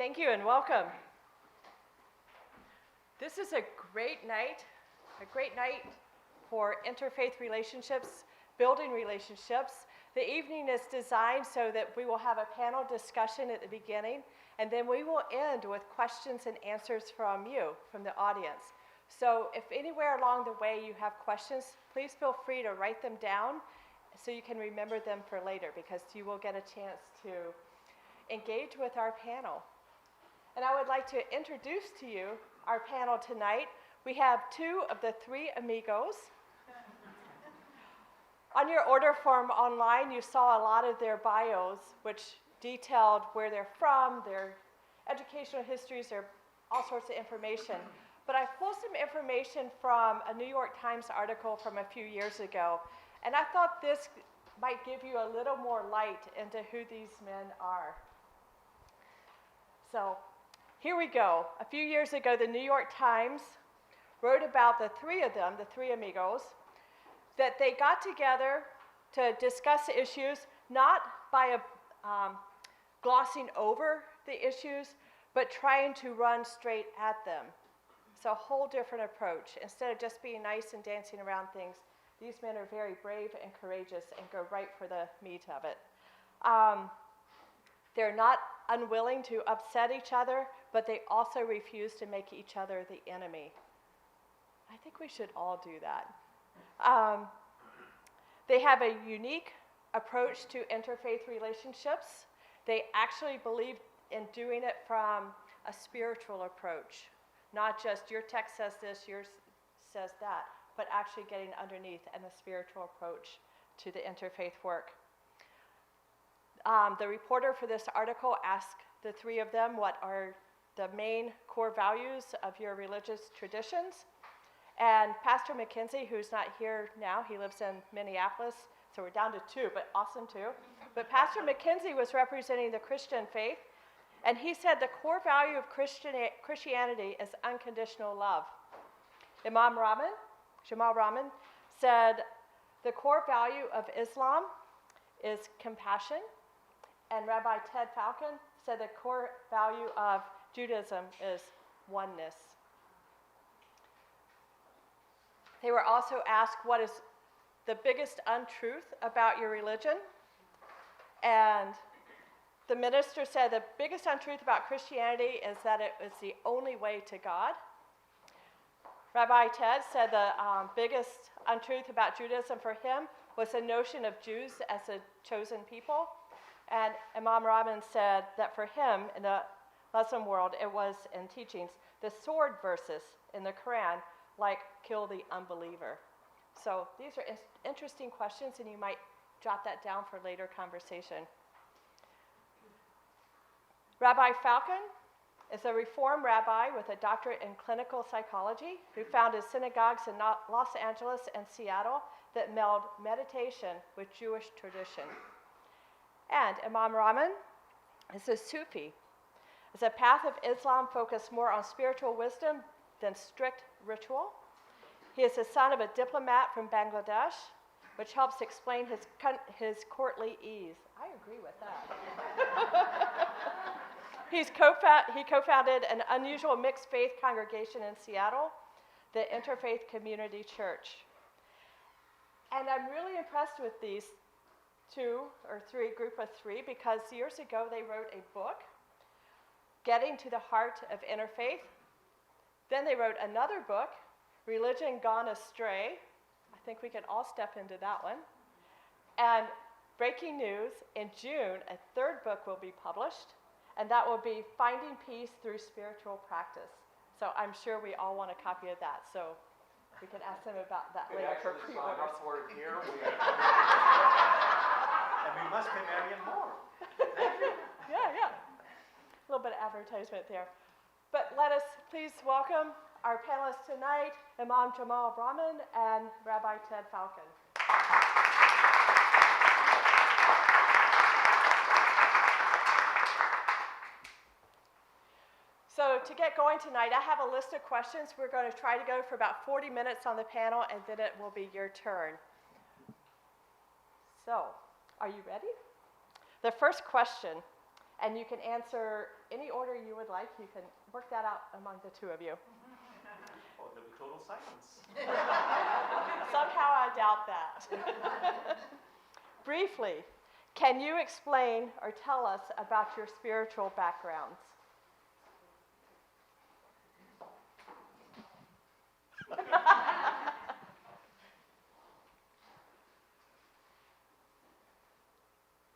Thank you and welcome. This is a great night for interfaith relationships, building relationships. The evening is designed so that we will have a panel discussion at the beginning, and then we will end with questions and answers from you, from the audience. So if anywhere along the way you have questions, please feel free to write them down so you can remember them for later, because you will get a chance to engage with our panel. And I would like to introduce to you our panel tonight. We have two of the three amigos. On your order form online, you saw a lot of their bios, which detailed where they're from, their educational histories, their all sorts of information. But I pulled some information from a New York Times article from a few years ago, and I thought this might give you a little more light into who these men are. So here we go. A few years ago, the New York Times wrote about the three of them, the three amigos, that they got together to discuss issues, not by glossing over the issues, but trying to run straight at them. It's a whole different approach. Instead of just being nice and dancing around things, these men are very brave and courageous and go right for the meat of it. They're not unwilling to upset each other, but they also refuse to make each other the enemy. I think we should all do that. They have a unique approach to interfaith relationships. They actually believe in doing it from a spiritual approach, not just your text says this, yours says that, but actually getting underneath and the spiritual approach to the interfaith work. The reporter for this article asked the three of them what are the main core values of your religious traditions. And Pastor McKenzie, who's not here now, he lives in Minneapolis, so we're down to two, but awesome too. But Pastor McKenzie was representing the Christian faith, and he said the core value of Christianity is unconditional love. Imam Rahman, Jamal Rahman, said the core value of Islam is compassion, and Rabbi Ted Falcon said the core value of Judaism is oneness. They were also asked what is the biggest untruth about your religion, and the minister said the biggest untruth about Christianity is that it is the only way to God. Rabbi Ted said the biggest untruth about Judaism for him was the notion of Jews as a chosen people. And Imam Rahman said that for him, in the Muslim world, it was in teachings, the sword verses in the Quran, like kill the unbeliever. So these are interesting questions, and you might jot that down for later conversation. Rabbi Falcon is a Reform rabbi with a doctorate in clinical psychology who founded synagogues in Los Angeles and Seattle that meld meditation with Jewish tradition. And Imam Rahman is a Sufi. It's a path of Islam focused more on spiritual wisdom than strict ritual. He is the son of a diplomat from Bangladesh, which helps explain his courtly ease. I agree with that. He co-founded an unusual mixed faith congregation in Seattle, the Interfaith Community Church. And I'm really impressed with these group of three, because years ago they wrote a book, Getting to the Heart of Interfaith. Then they wrote another book, Religion Gone Astray. I think we can all step into that one. And breaking news, in June, a third book will be published, and that will be Finding Peace Through Spiritual Practice. So I'm sure we all want a copy of that, so we can ask them about that later for pre-orders. Sign up for it here. And we must pay Marian more. Yeah. A little bit of advertisement there. But let us please welcome our panelists tonight, Imam Jamal Rahman and Rabbi Ted Falcon. So to get going tonight, I have a list of questions. We're going to try to go for about 40 minutes on the panel, and then it will be your turn. So, are you ready? The first question, and you can answer any order you would like. You can work that out among the two of you. Oh, there'll be total silence. Somehow I doubt that. Briefly, can you explain or tell us about your spiritual backgrounds?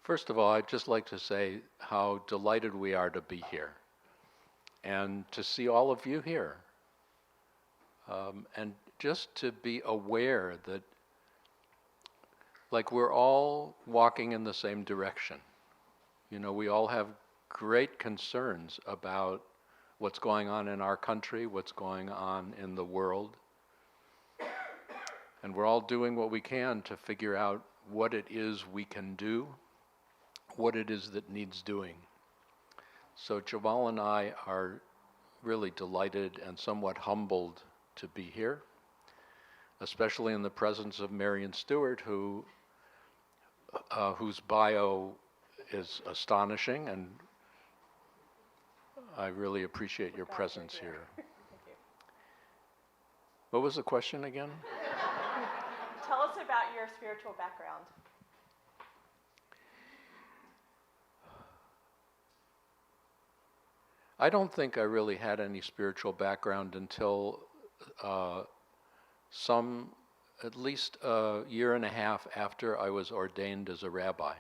First of all, I'd just like to say how delighted we are to be here and to see all of you here. And just to be aware that, like, we're all walking in the same direction. You know, we all have great concerns about what's going on in our country, what's going on in the world. And we're all doing what we can to figure out what it is we can do, what it is that needs doing. So Jamal and I are really delighted and somewhat humbled to be here, especially in the presence of Marian Stewart, whose bio is astonishing, and I really appreciate your presence here. Thank you. What was the question again? Tell us about your spiritual background. I don't think I really had any spiritual background until at least a year and a half after I was ordained as a rabbi.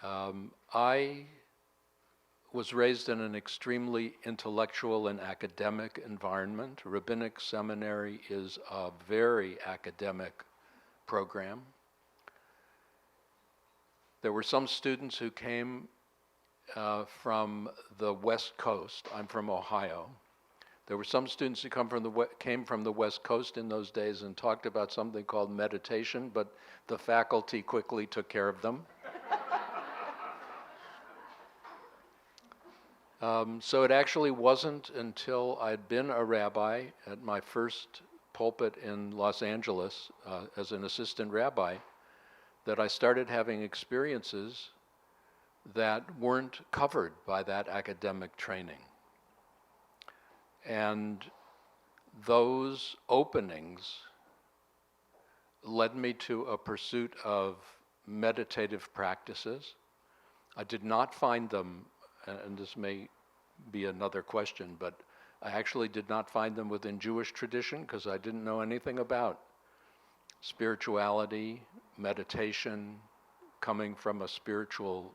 I was raised in an extremely intellectual and academic environment. Rabbinic seminary is a very academic program. There were some students who came from the West Coast. I'm from Ohio. There were some students who came from the West Coast in those days and talked about something called meditation, but the faculty quickly took care of them. So it actually wasn't until I'd been a rabbi at my first pulpit in Los Angeles as an assistant rabbi that I started having experiences that weren't covered by that academic training. And those openings led me to a pursuit of meditative practices. I did not find them, and this may be another question, but I actually did not find them within Jewish tradition because I didn't know anything about spirituality, meditation, coming from a spiritual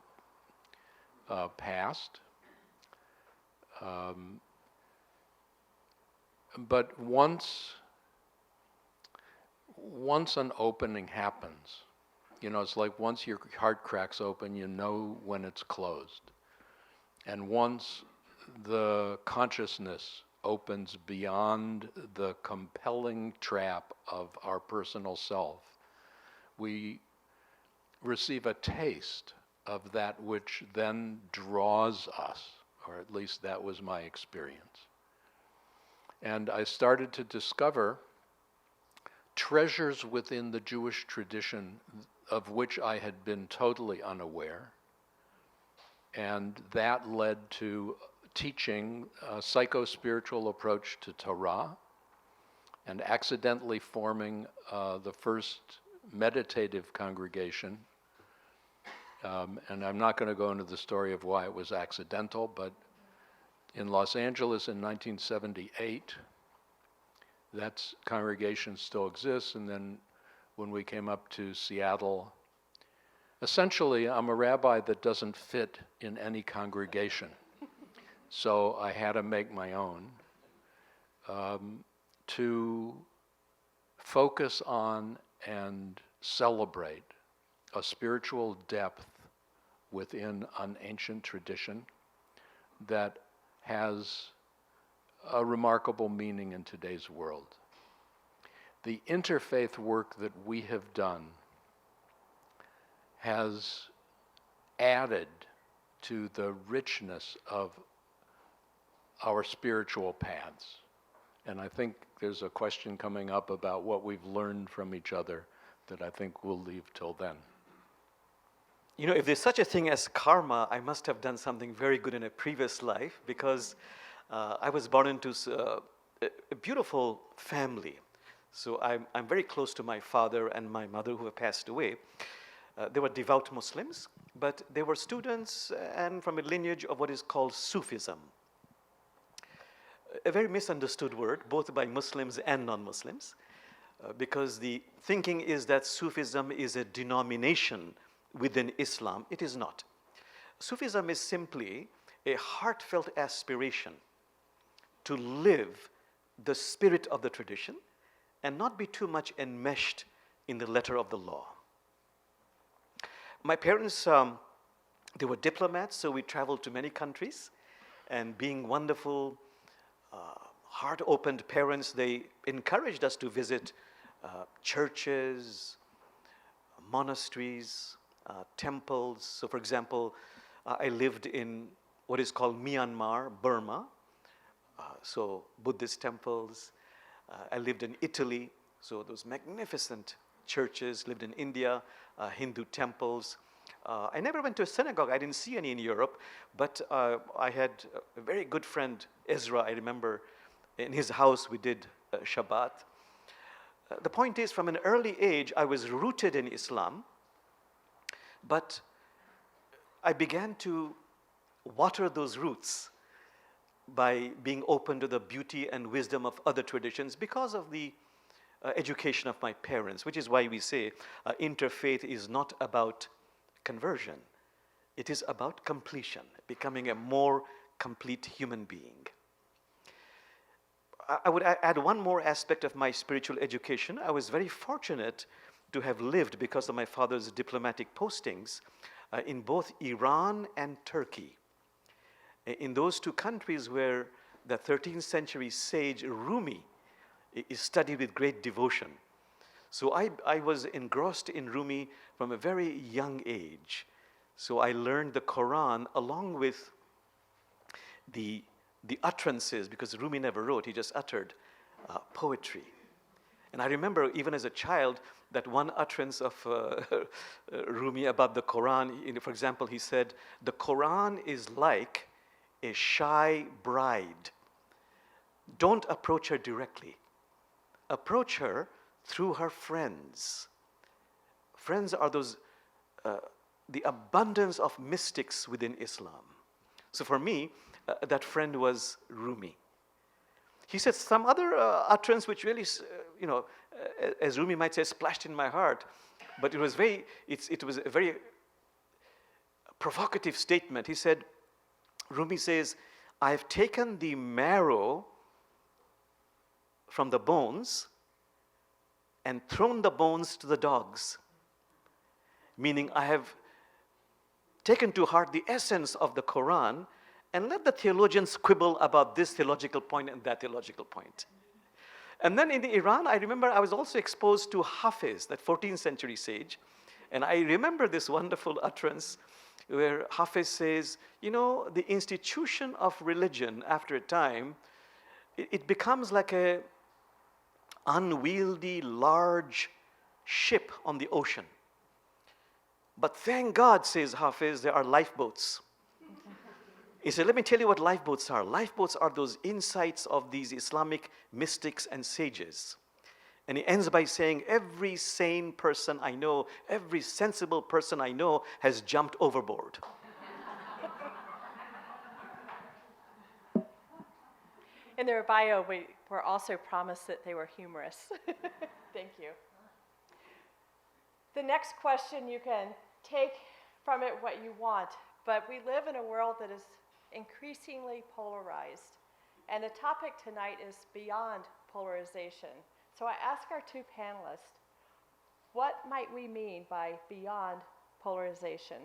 past. But once an opening happens, you know, it's like once your heart cracks open, you know when it's closed. And once the consciousness opens beyond the compelling trap of our personal self, we receive a taste of that which then draws us, or at least that was my experience. And I started to discover treasures within the Jewish tradition of which I had been totally unaware. And that led to teaching a psycho-spiritual approach to Torah and accidentally forming the first meditative congregation. And I'm not going to go into the story of why it was accidental, but in Los Angeles in 1978, that congregation still exists. And then when we came up to Seattle, essentially I'm a rabbi that doesn't fit in any congregation. So I had to make my own to focus on and celebrate a spiritual depth within an ancient tradition that has a remarkable meaning in today's world. The interfaith work that we have done has added to the richness of our spiritual paths. And I think there's a question coming up about what we've learned from each other that I think we'll leave till then. if there's such a thing as karma, I must have done something very good in a previous life, because I was born into a beautiful family. So I'm very close to my father and my mother, who have passed away. They were devout Muslims, but they were students and from a lineage of what is called Sufism. A very misunderstood word, both by Muslims and non-Muslims, because the thinking is that Sufism is a denomination within Islam. It is not. Sufism is simply a heartfelt aspiration to live the spirit of the tradition and not be too much enmeshed in the letter of the law. My parents, they were diplomats, so we traveled to many countries, and being wonderful, heart-opened parents, they encouraged us to visit churches, monasteries, temples. So for example, I lived in what is called Myanmar, Burma, so Buddhist temples. I lived in Italy, so those magnificent churches. Lived in India, Hindu temples. I never went to a synagogue. I didn't see any in Europe, but I had a very good friend, Ezra. I remember in his house we did Shabbat. The point is, from an early age, I was rooted in Islam, but I began to water those roots by being open to the beauty and wisdom of other traditions because of the education of my parents, which is why we say interfaith is not about conversion. It is about completion, becoming a more complete human being. I would add one more aspect of my spiritual education. I was very fortunate to have lived, because of my father's diplomatic postings, in both Iran and Turkey. In those two countries where the 13th century sage Rumi is studied with great devotion. So I was engrossed in Rumi from a very young age. So I learned the Quran along with the utterances, because Rumi never wrote, he just uttered poetry. And I remember even as a child that one utterance of Rumi about the Quran, for example, he said, "The Quran is like a shy bride. Don't approach her directly. Approach her through her friends." Friends are those, the abundance of mystics within Islam. So for me, that friend was Rumi. He said some other utterance which really, as Rumi might say, splashed in my heart, but it was a very provocative statement. He said, Rumi says, "I've taken the marrow from the bones and thrown the bones to the dogs." Meaning, I have taken to heart the essence of the Quran and let the theologians quibble about this theological point and that theological point. And then in Iran, I remember I was also exposed to Hafiz, that 14th century sage. And I remember this wonderful utterance where Hafiz says, the institution of religion, after a time, it becomes like a unwieldy, large ship on the ocean. But thank God, says Hafiz, there are lifeboats. He said, let me tell you what lifeboats are. Lifeboats are those insights of these Islamic mystics and sages. And he ends by saying, every sane person I know, every sensible person I know has jumped overboard. In their bio, we were also promised that they were humorous. Thank you. The next question, you can take from it what you want, but we live in a world that is increasingly polarized. And the topic tonight is beyond polarization. So I ask our two panelists, what might we mean by beyond polarization?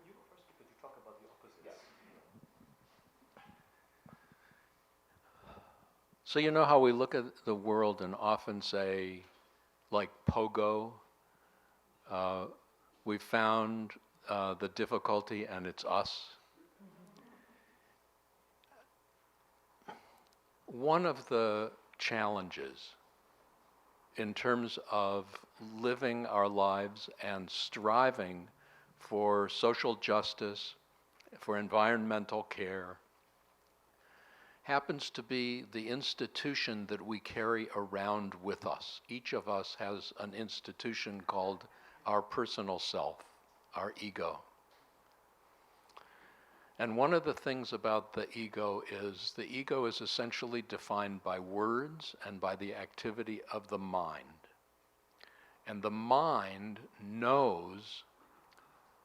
You go first because you talk about the opposites. So you know how we look at the world and often say, like pogo, we found the difficulty and it's us. One of the challenges in terms of living our lives and striving for social justice, for environmental care, happens to be the institution that we carry around with us. Each of us has an institution called our personal self, our ego. And one of the things about the ego is essentially defined by words and by the activity of the mind. And the mind knows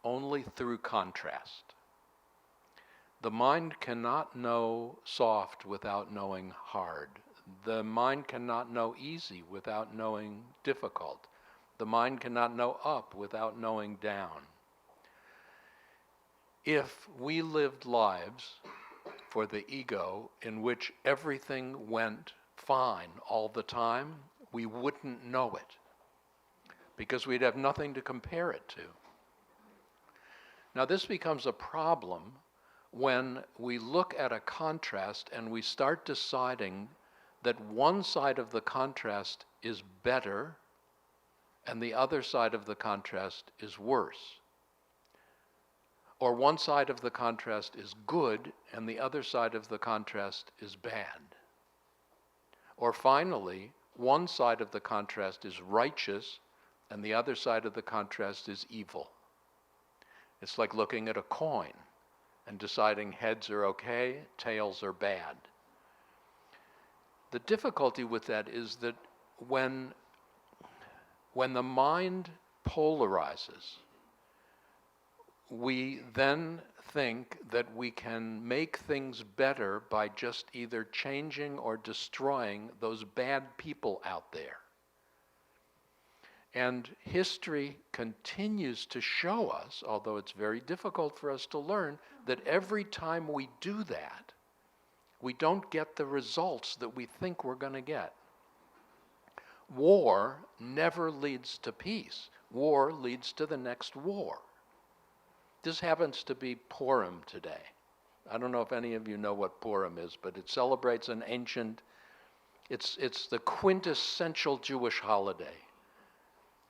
only through contrast. The mind cannot know soft without knowing hard. The mind cannot know easy without knowing difficult. The mind cannot know up without knowing down. If we lived lives for the ego in which everything went fine all the time, we wouldn't know it, because we'd have nothing to compare it to. Now, this becomes a problem when we look at a contrast and we start deciding that one side of the contrast is better and the other side of the contrast is worse. Or one side of the contrast is good and the other side of the contrast is bad. Or finally, one side of the contrast is righteous and the other side of the contrast is evil. It's like looking at a coin and deciding heads are okay, tails are bad. The difficulty with that is that when the mind polarizes, we then think that we can make things better by just either changing or destroying those bad people out there. And history continues to show us, although it's very difficult for us to learn, that every time we do that, we don't get the results that we think we're going to get. War never leads to peace. War leads to the next war. This happens to be Purim today. I don't know if any of you know what Purim is, but it celebrates an ancient, it's the quintessential Jewish holiday.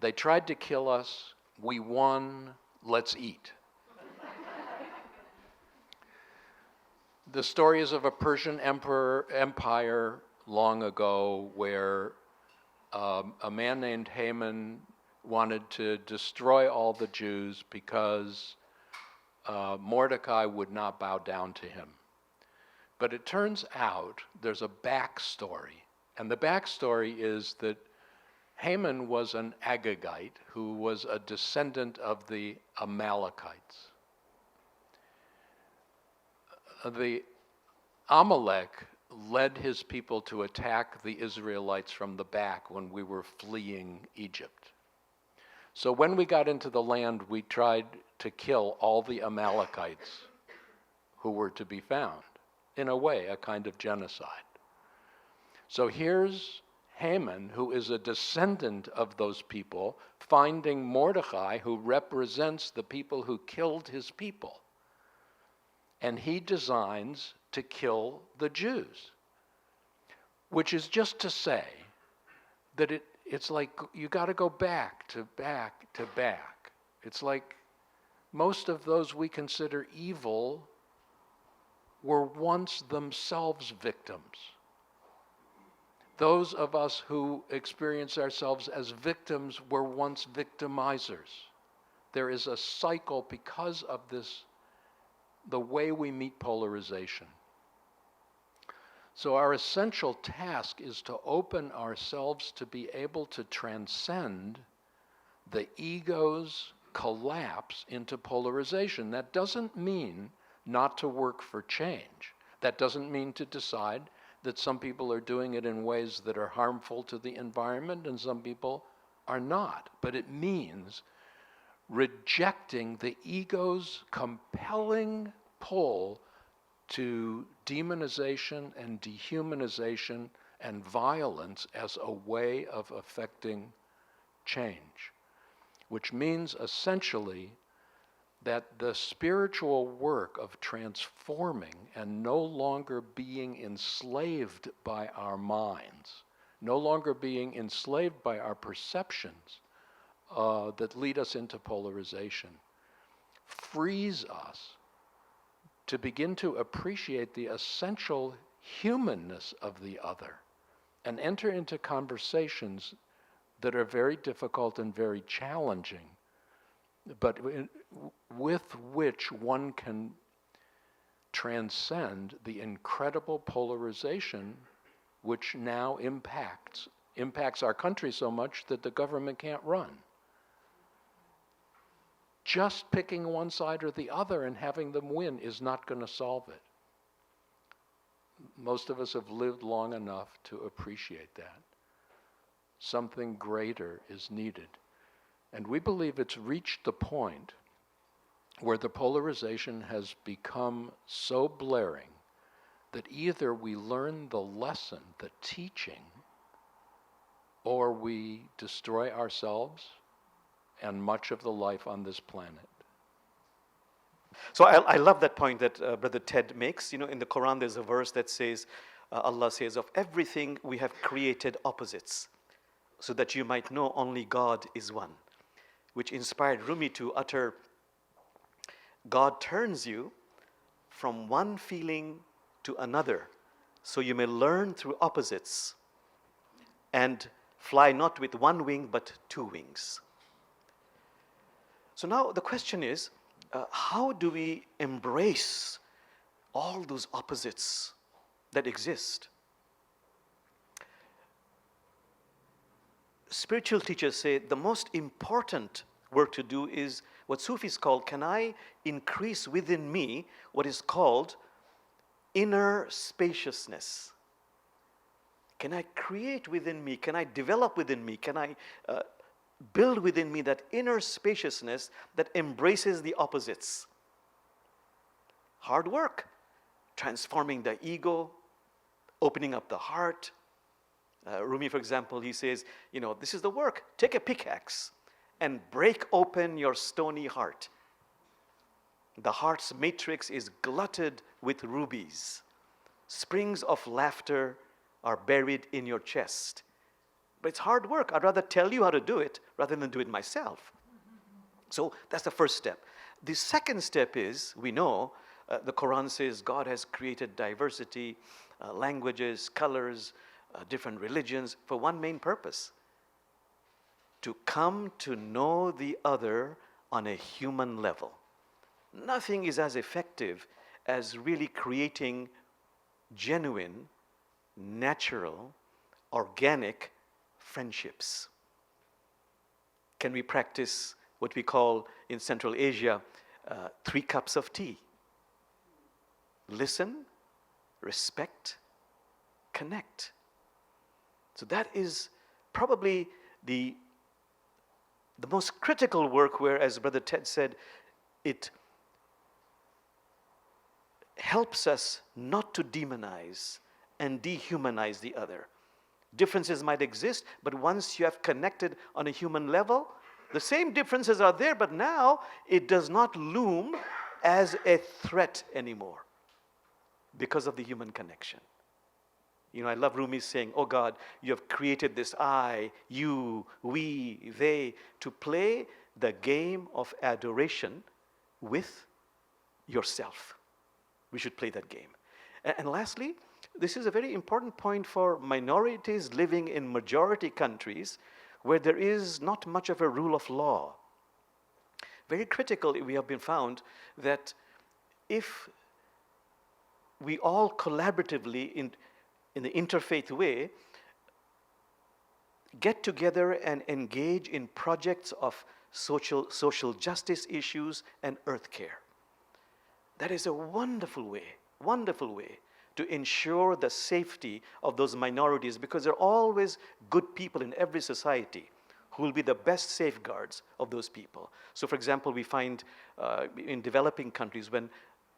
They tried to kill us, we won, let's eat. The story is of a Persian empire long ago where a man named Haman wanted to destroy all the Jews because Mordecai would not bow down to him. But it turns out there's a backstory, and the backstory is that Haman was an Agagite who was a descendant of the Amalekites. The Amalek led his people to attack the Israelites from the back when we were fleeing Egypt. So when we got into the land, we tried to kill all the Amalekites who were to be found. In a way, a kind of genocide. So here's Haman, who is a descendant of those people, finding Mordecai, who represents the people who killed his people. And he designs to kill the Jews, which is just to say that it's like you got to go back to back to back. It's like most of those we consider evil were once themselves victims. Those of us who experience ourselves as victims were once victimizers. There is a cycle because of this, the way we meet polarization. So our essential task is to open ourselves to be able to transcend the ego's collapse into polarization. That doesn't mean not to work for change. That doesn't mean to decide that some people are doing it in ways that are harmful to the environment and some people are not. But it means rejecting the ego's compelling pull to demonization and dehumanization and violence as a way of affecting change, which means essentially that the spiritual work of transforming and no longer being enslaved by our minds, no longer being enslaved by our perceptions that lead us into polarization, frees us to begin to appreciate the essential humanness of the other and enter into conversations that are very difficult and very challenging, but with which one can transcend the incredible polarization which now impacts our country so much that the government can't run. Just picking one side or the other and having them win is not going to solve it. Most of us have lived long enough to appreciate that. Something greater is needed. And we believe it's reached the point where the polarization has become so blaring that either we learn the lesson, the teaching, or we destroy ourselves and much of the life on this planet. So I love that point that Brother Ted makes. You know, in the Quran there's a verse that says, Allah says, of everything we have created opposites, so that you might know only God is one, which inspired Rumi to utter, God turns you from one feeling to another, so you may learn through opposites and fly not with one wing but two wings. So now the question is, how do we embrace all those opposites that exist? Spiritual teachers say the most important work to do is what Sufis call, can I increase within me what is called inner spaciousness? Can I create within me? Can I develop within me? Can I build within me that inner spaciousness that embraces the opposites? Hard work, transforming the ego, opening up the heart. Rumi, for example, he says, you know, this is the work. Take a pickaxe and break open your stony heart. The heart's matrix is glutted with rubies. Springs of laughter are buried in your chest. But it's hard work. I'd rather tell you how to do it rather than do it myself. So that's the first step. The second step is, we know, the Quran says God has created diversity, languages, colors, different religions for one main purpose: to come to know the other on a human level. Nothing is as effective as really creating genuine, natural, organic friendships. Can we practice what we call in Central Asia 3 cups of tea? Listen, respect, connect. So that is probably the most critical work where, as Brother Ted said, it helps us not to demonize and dehumanize the other. Differences might exist, but once you have connected on a human level, the same differences are there, but now it does not loom as a threat anymore because of the human connection. You know, I love Rumi saying, oh God, you have created this I, you, we, they, to play the game of adoration with yourself. We should play that game. And lastly, this is a very important point for minorities living in majority countries where there is not much of a rule of law. Very critical, we have been found that if we all collaboratively in the interfaith way get together and engage in projects of social justice issues and earthcare, that is a wonderful way to ensure the safety of those minorities, because there are always good people in every society who will be the best safeguards of those people. So for example, we find in developing countries, when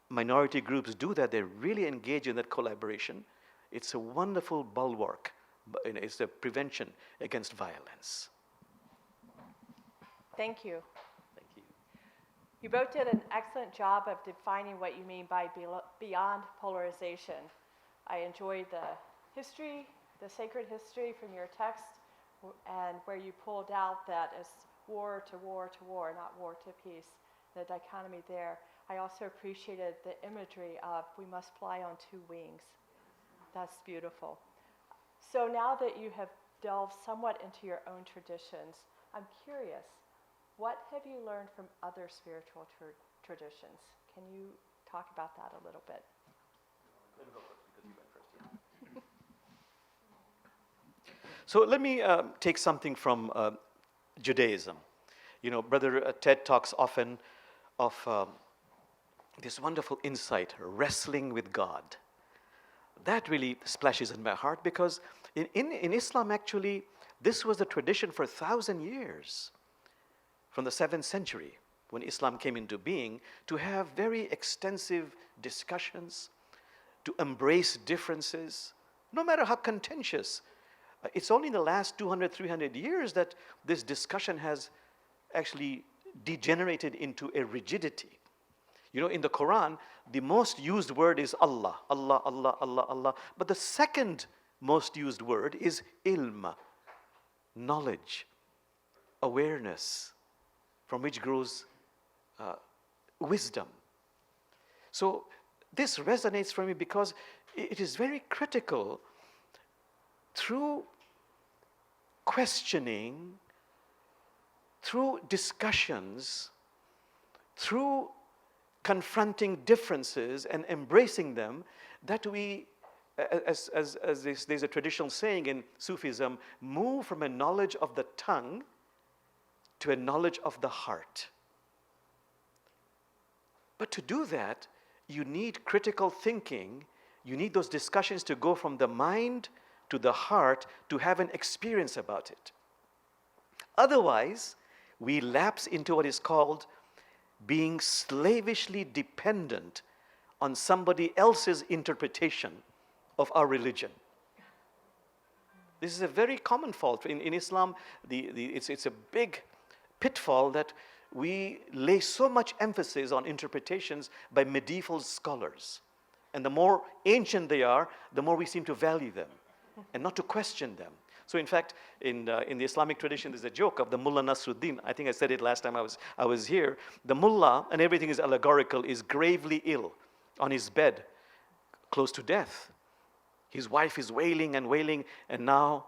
minority groups do that, they really engage in that collaboration. It's a wonderful bulwark. It's a prevention against violence. Thank you. Thank you. You both did an excellent job of defining what you mean by beyond polarization. I enjoyed the history, the sacred history from your text, and where you pulled out that it's war to war to war, not war to peace. the dichotomy there. I also appreciated the imagery of we must fly on two wings. That's beautiful. So now that you have delved somewhat into your own traditions, I'm curious, what have you learned from other spiritual traditions? Can you talk about that a little bit? Let me go first because you went first. Yeah. So let me take something from Judaism. You know, Brother Ted talks often of this wonderful insight, wrestling with God. That really splashes in my heart because in Islam, actually, this was a tradition for 1,000 years, from the 7th century, when Islam came into being, to have very extensive discussions, to embrace differences, no matter how contentious. It's only in the last 200, 300 years that this discussion has actually degenerated into a rigidity. You know, in the Quran, the most used word is Allah, Allah, Allah, Allah, Allah. But the second most used word is ilm, knowledge, awareness, from which grows wisdom. So this resonates for me because it is very critical through questioning, through discussions, through confronting differences and embracing them, that we, as there's a traditional saying in Sufism, move from a knowledge of the tongue to a knowledge of the heart. But to do that, you need critical thinking. You need those discussions to go from the mind to the heart to have an experience about it. Otherwise, we lapse into what is called being slavishly dependent on somebody else's interpretation of our religion. This is a very common fault. In Islam, it's a big pitfall that we lay so much emphasis on interpretations by medieval scholars. And the more ancient they are, the more we seem to value them and not to question them. So in fact, in the Islamic tradition, there's a joke of the Mullah Nasruddin. I think I said it last time I was here. The Mullah, and everything is allegorical, is gravely ill on his bed, close to death. His wife is wailing and wailing, and now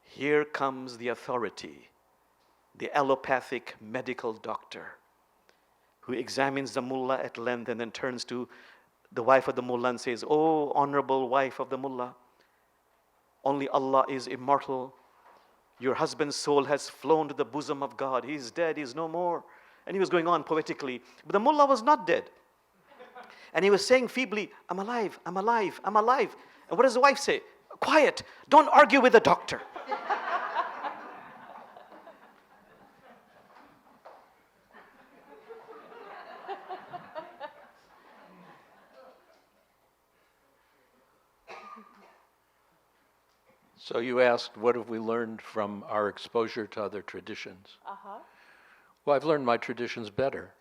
here comes the authority, the allopathic medical doctor, who examines the Mullah at length and then turns to the wife of the Mullah and says, "Oh, honorable wife of the Mullah, only Allah is immortal. Your husband's soul has flown to the bosom of God. He is dead, he is no more." And he was going on poetically. But the Mullah was not dead. And he was saying feebly, "I'm alive, I'm alive, I'm alive." And what does the wife say? "Quiet, don't argue with the doctor." So you asked, what have we learned from our exposure to other traditions? Uh-huh. Well, I've learned my traditions better.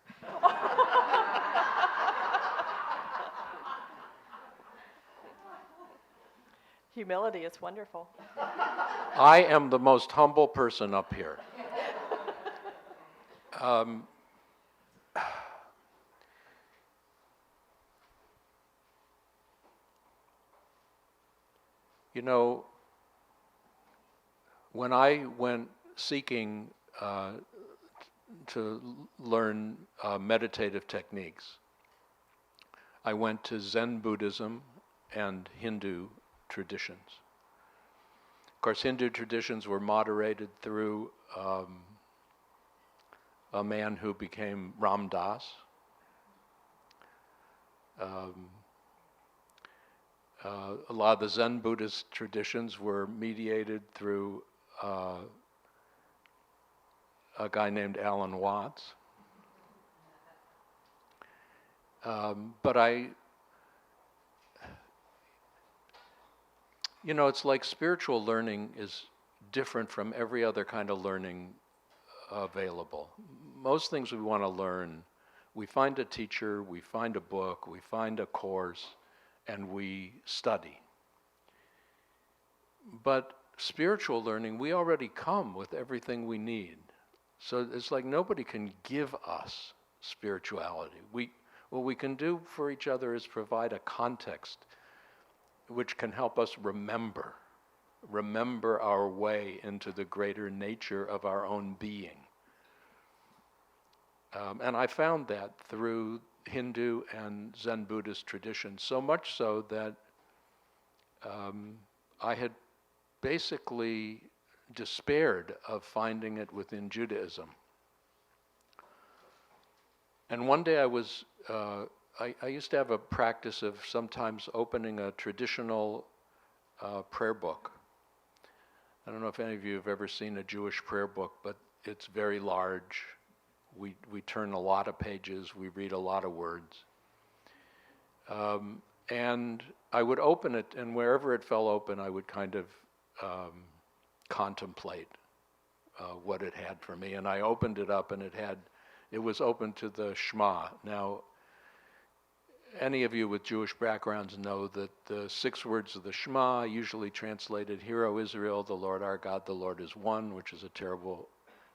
Humility is wonderful. I am the most humble person up here. You know, when I went seeking to learn meditative techniques, I went to Zen Buddhism and Hindu traditions. Of course, Hindu traditions were moderated through a man who became Ram Dass. A lot of the Zen Buddhist traditions were mediated through a guy named Alan Watts. But you know, it's like spiritual learning is different from every other kind of learning available. Most things we want to learn, we find a teacher, we find a book, we find a course, and we study. But spiritual learning, we already come with everything we need. So it's like nobody can give us spirituality. What we can do for each other is provide a context which can help us remember our way into the greater nature of our own being. And I found that through Hindu and Zen Buddhist traditions, so much so that I had basically despaired of finding it within Judaism. And one day I used to have a practice of sometimes opening a traditional prayer book. I don't know if any of you have ever seen a Jewish prayer book, but it's very large. We turn a lot of pages, we read a lot of words. And I would open it, and wherever it fell open, I would kind of contemplate what it had for me. And I opened it up, and it was open to the Shema. Now, any of you with Jewish backgrounds know that the 6 words of the Shema, usually translated, "Hear, O Israel, the Lord our God, the Lord is one," which is a terrible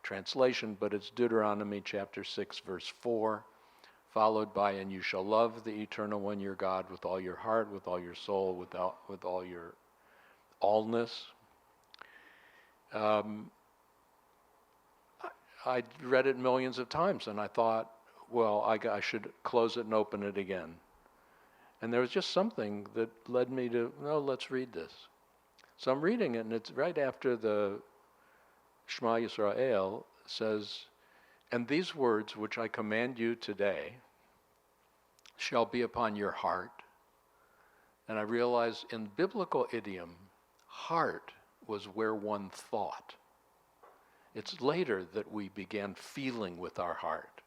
translation, but it's Deuteronomy chapter 6, verse 4, followed by, "And you shall love the eternal one, your God, with all your heart, with all your soul, with all your allness." I read it millions of times, and I thought, well, I should close it and open it again. And there was just something that led me to, no, let's read this. So I'm reading it, and it's right after the Shema Yisrael says, "And these words which I command you today shall be upon your heart." And I realized in biblical idiom, heart was where one thought. It's later that we began feeling with our heart.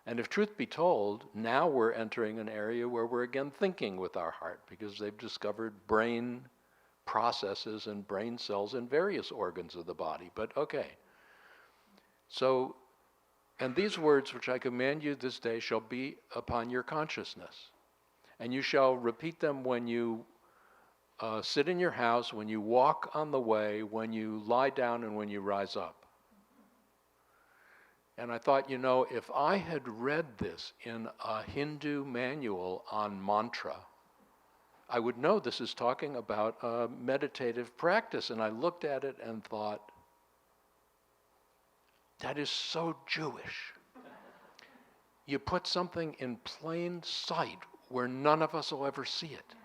And if truth be told, now we're entering an area where we're again thinking with our heart, because they've discovered brain processes and brain cells in various organs of the body. But okay. So, "And these words which I command you this day shall be upon your consciousness. And you shall repeat them when you sit in your house, when you walk on the way, when you lie down, and when you rise up." And I thought, if I had read this in a Hindu manual on mantra, I would know this is talking about a meditative practice. And I looked at it and thought, that is so Jewish. You put something in plain sight where none of us will ever see it.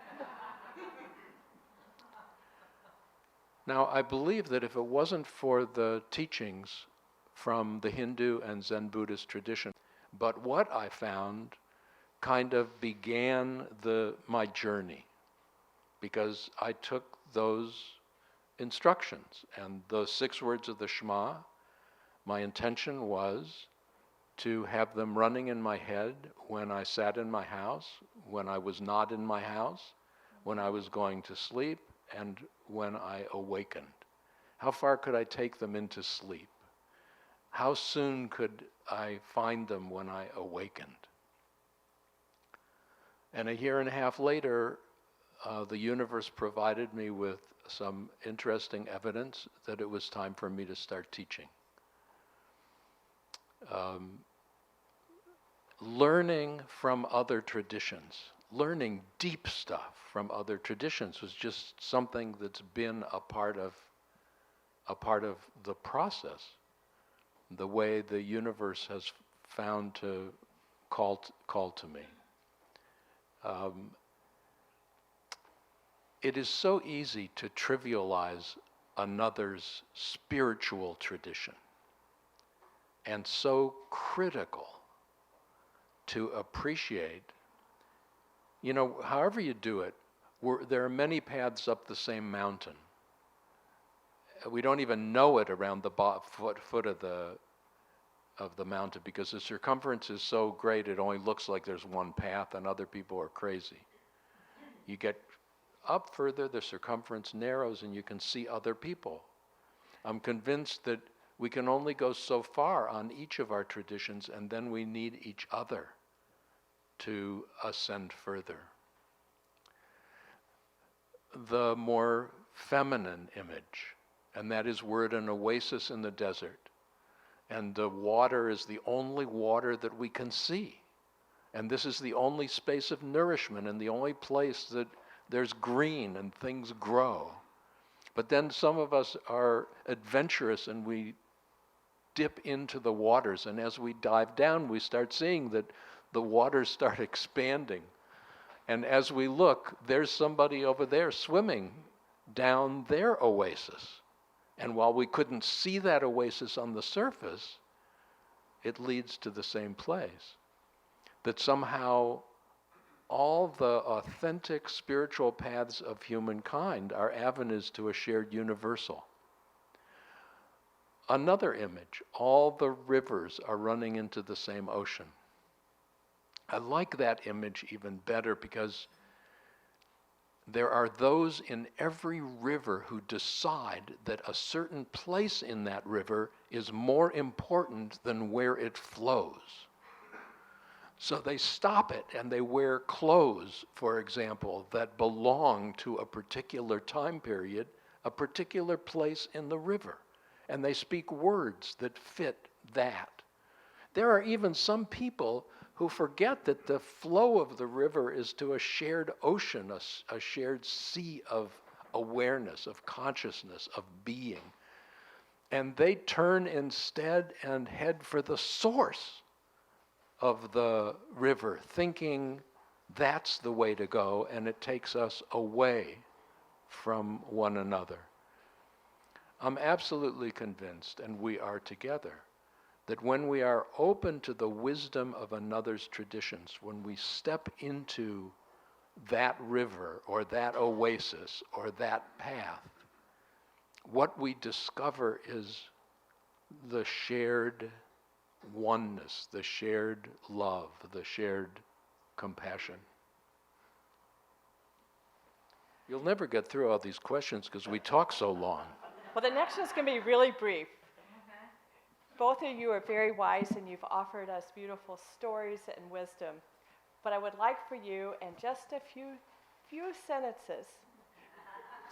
Now, I believe that if it wasn't for the teachings from the Hindu and Zen Buddhist tradition, but what I found kind of began my journey, because I took those instructions and the 6 words of the Shema. My intention was to have them running in my head when I sat in my house, when I was not in my house, when I was going to sleep, and when I awakened. How far could I take them into sleep? How soon could I find them when I awakened? And a year and a half later, the universe provided me with some interesting evidence that it was time for me to start teaching. Learning from other traditions, learning deep stuff from other traditions was just something that's been a part of the process, the way the universe has found to call to me. It is so easy to trivialize another's spiritual tradition, and so critical to appreciate, however you do it, there are many paths up the same mountain. We don't even know it around the foot of the mountain, because the circumference is so great it only looks like there's one path, and other people are crazy. You get up further, the circumference narrows, and you can see other people. I'm convinced that we can only go so far on each of our traditions, and then we need each other to ascend further. The more feminine image, and that is we're at an oasis in the desert, And the water is the only water that we can see. And this is the only space of nourishment and the only place that there's green and things grow. But then some of us are adventurous and we dip into the waters, and as we dive down, we start seeing that the waters start expanding. And as we look, there's somebody over there swimming down their oasis. And while we couldn't see that oasis on the surface, it leads to the same place. That somehow all the authentic spiritual paths of humankind are avenues to a shared universal. Another image, all the rivers are running into the same ocean. I like that image even better because there are those in every river who decide that a certain place in that river is more important than where it flows. So they stop it and they wear clothes, for example, that belong to a particular time period, a particular place in the river. And they speak words that fit that. There are even some people who forget that the flow of the river is to a shared ocean, a shared sea of awareness, of consciousness, of being. And they turn instead and head for the source of the river, thinking that's the way to go, and it takes us away from one another. I'm absolutely convinced, and we are together, that when we are open to the wisdom of another's traditions, when we step into that river or that oasis or that path, what we discover is the shared oneness, the shared love, the shared compassion. You'll never get through all these questions because we talk so long. Well, the next one's going to be really brief. Both of you are very wise and you've offered us beautiful stories and wisdom. But I would like for you, in just a few sentences,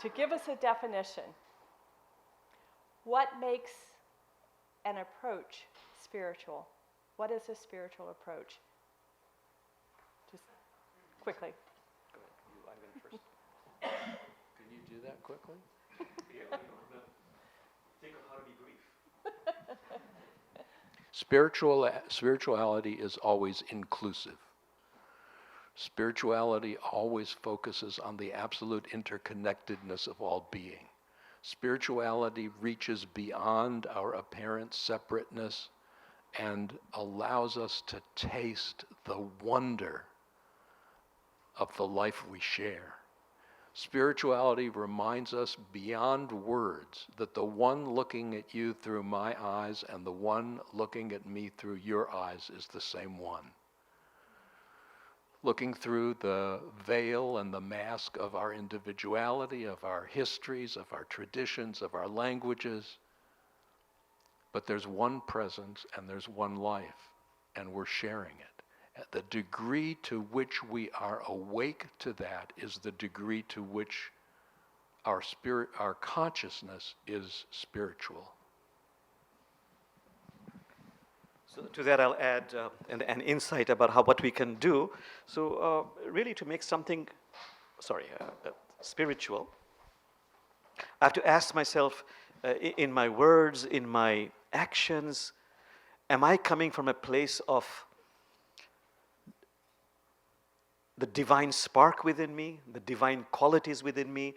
to give us a definition. What makes an approach spiritual? What is a spiritual approach? Just quickly. Go ahead. I'm going first. Can you do that quickly? Yeah, think of how to be brief. Spirituality is always inclusive. Spirituality always focuses on the absolute interconnectedness of all being. Spirituality reaches beyond our apparent separateness and allows us to taste the wonder of the life we share. Spirituality reminds us beyond words that the one looking at you through my eyes and the one looking at me through your eyes is the same one. Looking through the veil and the mask of our individuality, of our histories, of our traditions, of our languages. But there's one presence and there's one life, and we're sharing it. The degree to which we are awake to that is the degree to which our spirit, our consciousness is spiritual. So to that I'll add an insight about what we can do. So really to make something, spiritual, I have to ask myself in my words, in my actions, am I coming from a place of the divine spark within me, the divine qualities within me,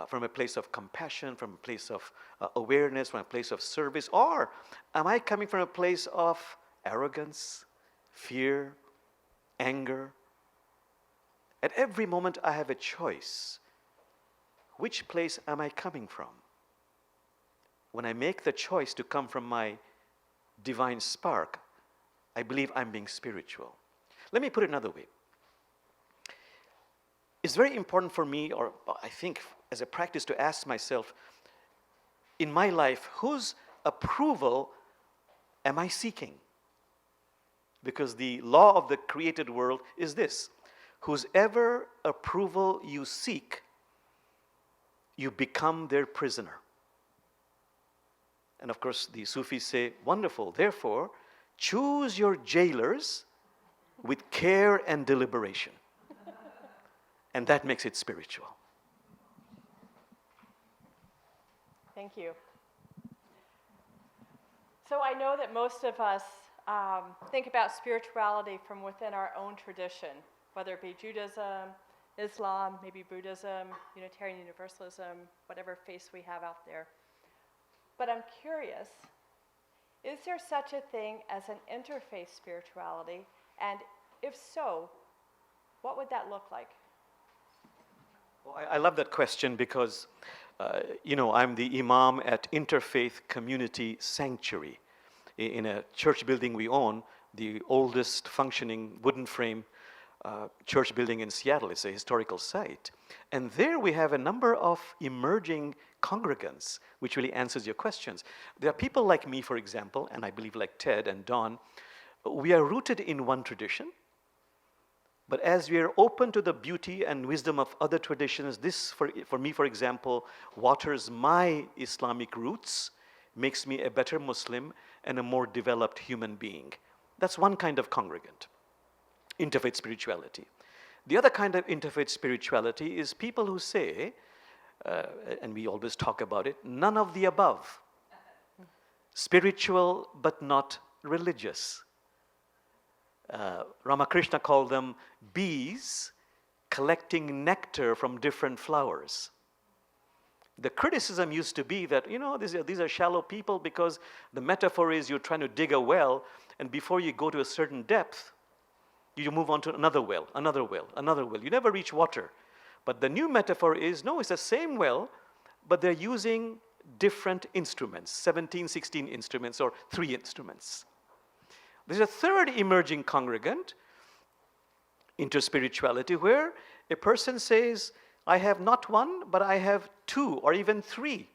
from a place of compassion, from a place of awareness, from a place of service? Or am I coming from a place of arrogance, fear, anger? At every moment I have a choice. Which place am I coming from? When I make the choice to come from my divine spark, I believe I'm being spiritual. Let me put it another way. It's very important for me, or I think as a practice, to ask myself, in my life, whose approval am I seeking? Because the law of the created world is this: whosever approval you seek, you become their prisoner. And of course, the Sufis say, wonderful, therefore, choose your jailers with care and deliberation. And that makes it spiritual. Thank you. So I know that most of us think about spirituality from within our own tradition, whether it be Judaism, Islam, maybe Buddhism, Unitarian Universalism, whatever faith we have out there. But I'm curious, is there such a thing as an interfaith spirituality? And if so, what would that look like? Well, I love that question because, I'm the imam at Interfaith Community Sanctuary in a church building we own, the oldest functioning wooden frame church building in Seattle. It's a historical site. And there we have a number of emerging congregants, which really answers your questions. There are people like me, for example, and I believe like Ted and Don. We are rooted in one tradition. But as we are open to the beauty and wisdom of other traditions, this, for me, for example, waters my Islamic roots, makes me a better Muslim and a more developed human being. That's one kind of congregant, interfaith spirituality. The other kind of interfaith spirituality is people who say, and we always talk about it, none of the above. Spiritual but not religious. Ramakrishna called them bees collecting nectar from different flowers. The criticism used to be that, these are shallow people because the metaphor is you're trying to dig a well, and before you go to a certain depth, you move on to another well, another well, another well. You never reach water. But the new metaphor is, no, it's the same well, but they're using different instruments, 17, 16 instruments, or 3 instruments. There's a third emerging congregant, interspirituality, where a person says, I have not one, but I have 2 or even 3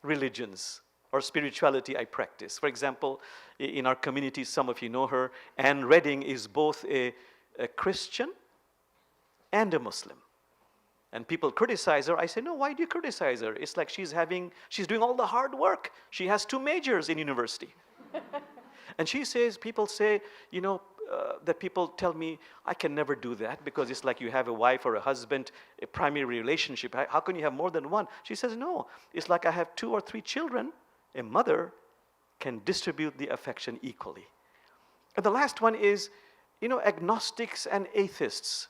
religions or spirituality I practice. For example, in our community, some of you know her, Anne Redding is both a Christian and a Muslim. And people criticize her. I say, no, why do you criticize her? It's like she's doing all the hard work. She has 2 majors in university. And she says, people say, that people tell me, I can never do that because it's like you have a wife or a husband, a primary relationship. How can you have more than one? She says, no, it's like I have 2 or 3 children. A mother can distribute the affection equally. And the last one is, agnostics and atheists.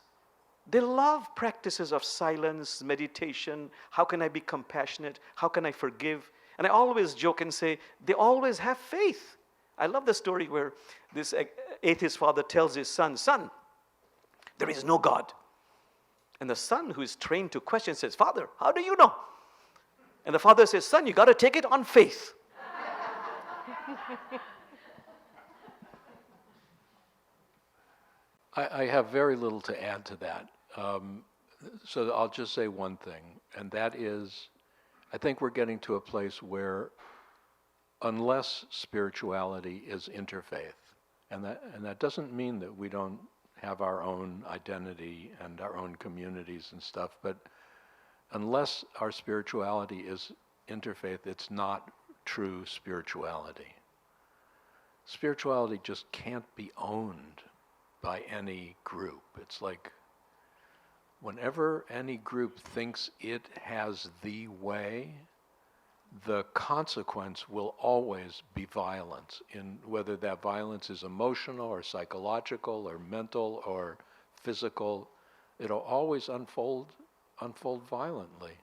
They love practices of silence, meditation. How can I be compassionate? How can I forgive? And I always joke and say, they always have faith. I love the story where this atheist father tells his son, there is no God. And the son, who is trained to question, says, Father, how do you know? And the father says, son, you got to take it on faith. I have very little to add to that. So I'll just say one thing, and that is, I think we're getting to a place where unless spirituality is interfaith, and that doesn't mean that we don't have our own identity and our own communities and stuff, but unless our spirituality is interfaith, it's not true spirituality. Spirituality just can't be owned by any group. It's like whenever any group thinks it has the way, the consequence will always be violence, in whether that violence is emotional or psychological or mental or physical. It'll always unfold violently.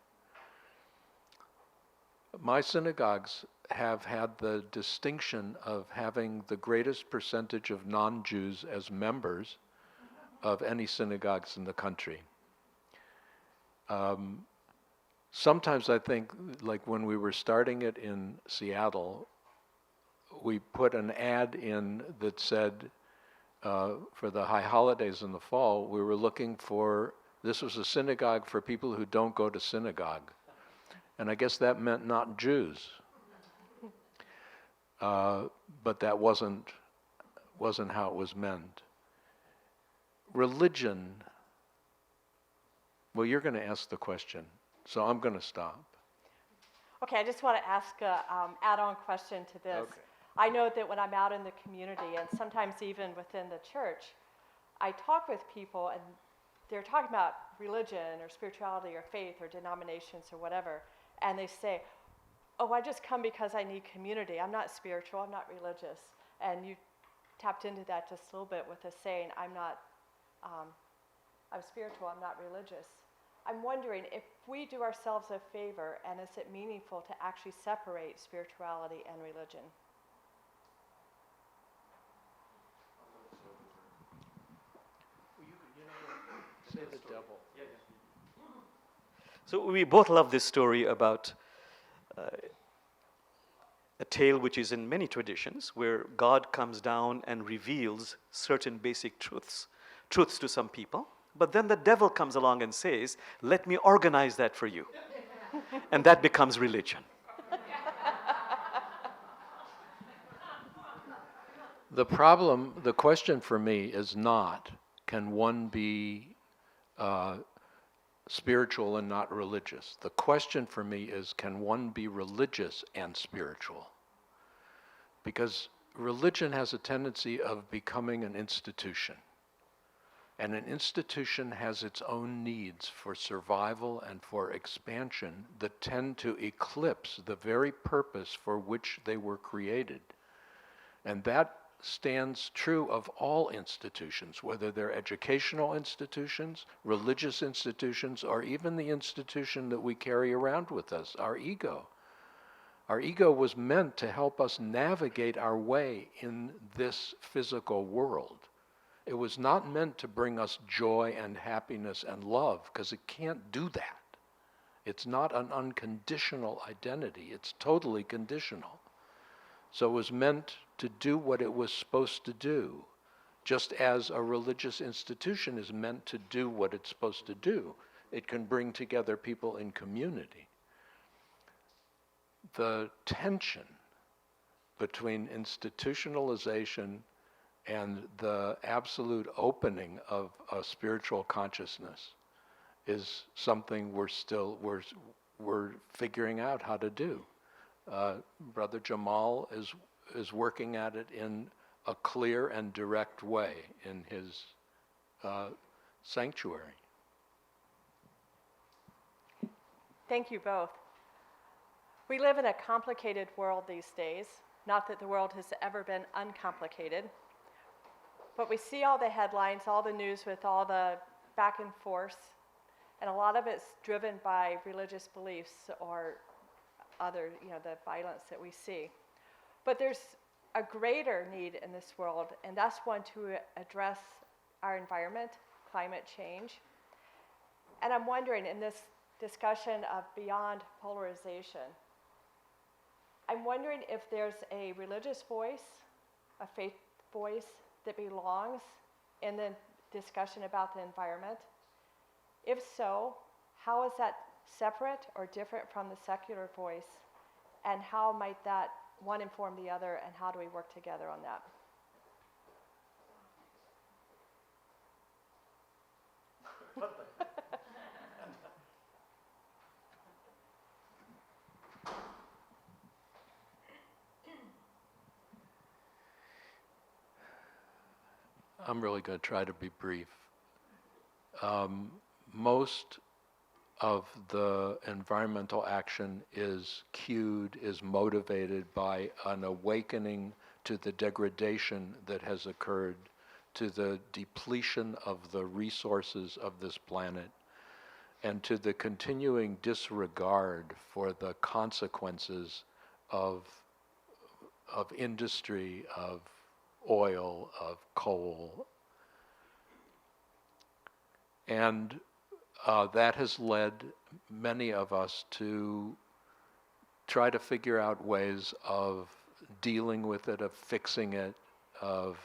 My synagogues have had the distinction of having the greatest percentage of non-Jews as members of any synagogues in the country. Sometimes I think, like when we were starting it in Seattle, we put an ad in that said, for the high holidays in the fall, we were looking for, this was a synagogue for people who don't go to synagogue. And I guess that meant not Jews. But that wasn't how it was meant. Religion, well, you're going to ask the question. So I'm going to stop. Okay, I just want to ask a add-on question to this. Okay. I know that when I'm out in the community, and sometimes even within the church, I talk with people, and they're talking about religion or spirituality or faith or denominations or whatever, and they say, oh, I just come because I need community. I'm not spiritual, I'm not religious. And you tapped into that just a little bit with the saying, I'm spiritual, I'm not religious. I'm wondering if we do ourselves a favor, and is it meaningful to actually separate spirituality and religion? Say the devil. So we both love this story about a tale which is in many traditions, where God comes down and reveals certain basic truths to some people, but then the devil comes along and says, let me organize that for you. And that becomes religion. The question for me is not, can one be spiritual and not religious? The question for me is, can one be religious and spiritual? Because religion has a tendency of becoming an institution. And an institution has its own needs for survival and for expansion that tend to eclipse the very purpose for which they were created. And that stands true of all institutions, whether they're educational institutions, religious institutions, or even the institution that we carry around with us, our ego. Our ego was meant to help us navigate our way in this physical world. It was not meant to bring us joy and happiness and love, because it can't do that. It's not an unconditional identity. It's totally conditional. So it was meant to do what it was supposed to do, just as a religious institution is meant to do what it's supposed to do. It can bring together people in community. The tension between institutionalization and the absolute opening of a spiritual consciousness is something we're figuring out how to do. Brother Jamal is working at it in a clear and direct way in his sanctuary. Thank you both. We live in a complicated world these days. Not that the world has ever been uncomplicated, but we see all the headlines, all the news with all the back and forth, and a lot of it's driven by religious beliefs or other, the violence that we see. But there's a greater need in this world, and that's one to address our environment, climate change. And I'm wondering, in this discussion of beyond polarization, I'm wondering if there's a religious voice, a faith voice that belongs in the discussion about the environment. If so, how is that separate or different from the secular voice? And how might that one inform the other, and how do we work together on that? I'm really going to try to be brief. Most of the environmental action is cued, is motivated by an awakening to the degradation that has occurred, to the depletion of the resources of this planet, and to the continuing disregard for the consequences of industry, of oil, of coal. And that has led many of us to try to figure out ways of dealing with it, of fixing it, of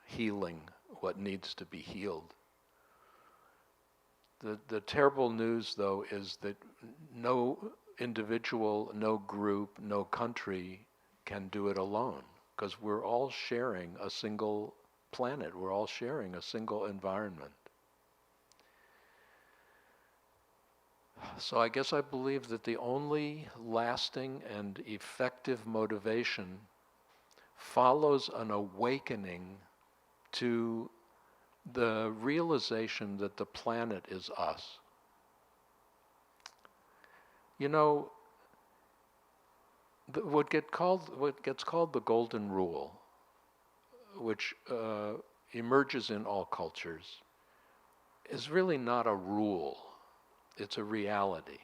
healing what needs to be healed. The terrible news, though, is that no individual, no group, no country can do it alone, because we're all sharing a single planet. We're all sharing a single environment. So I guess I believe that the only lasting and effective motivation follows an awakening to the realization that the planet is us. You know, what gets called the golden rule, which emerges in all cultures, is really not a rule. It's a reality.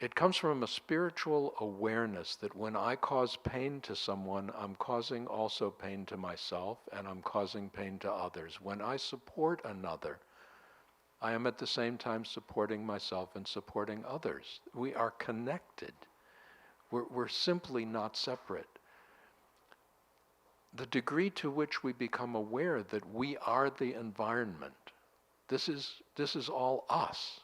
It comes from a spiritual awareness that when I cause pain to someone, I'm causing also pain to myself, and I'm causing pain to others. When I support another, I am at the same time supporting myself and supporting others. We are connected. We're simply not separate. The degree to which we become aware that we are the environment, this is all us.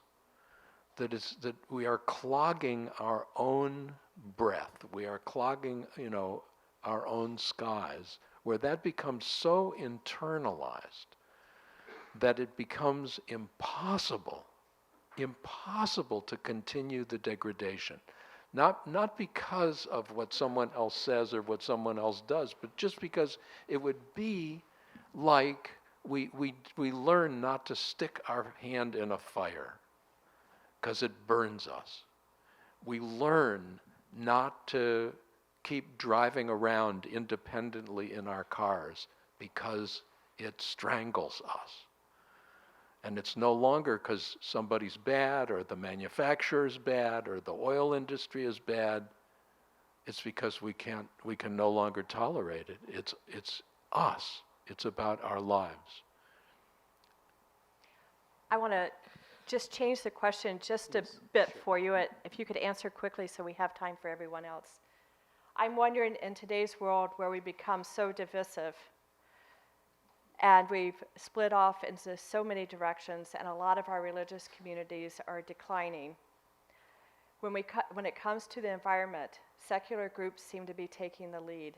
That we are clogging our own breath. We are clogging, our own skies, where that becomes so internalized that it becomes impossible to continue the degradation. Not because of what someone else says or what someone else does, but just because it would be like we learn not to stick our hand in a fire because it burns us. We learn not to keep driving around independently in our cars because it strangles us. And it's no longer because somebody's bad or the manufacturer's bad or the oil industry is bad. It's because we can no longer tolerate it. It's us. It's about our lives. I want to just change the question just a bit for you, if you could answer quickly so we have time for everyone else. I'm wondering, in today's world where we become so divisive and we've split off into so many directions and a lot of our religious communities are declining, when it comes to the environment, secular groups seem to be taking the lead.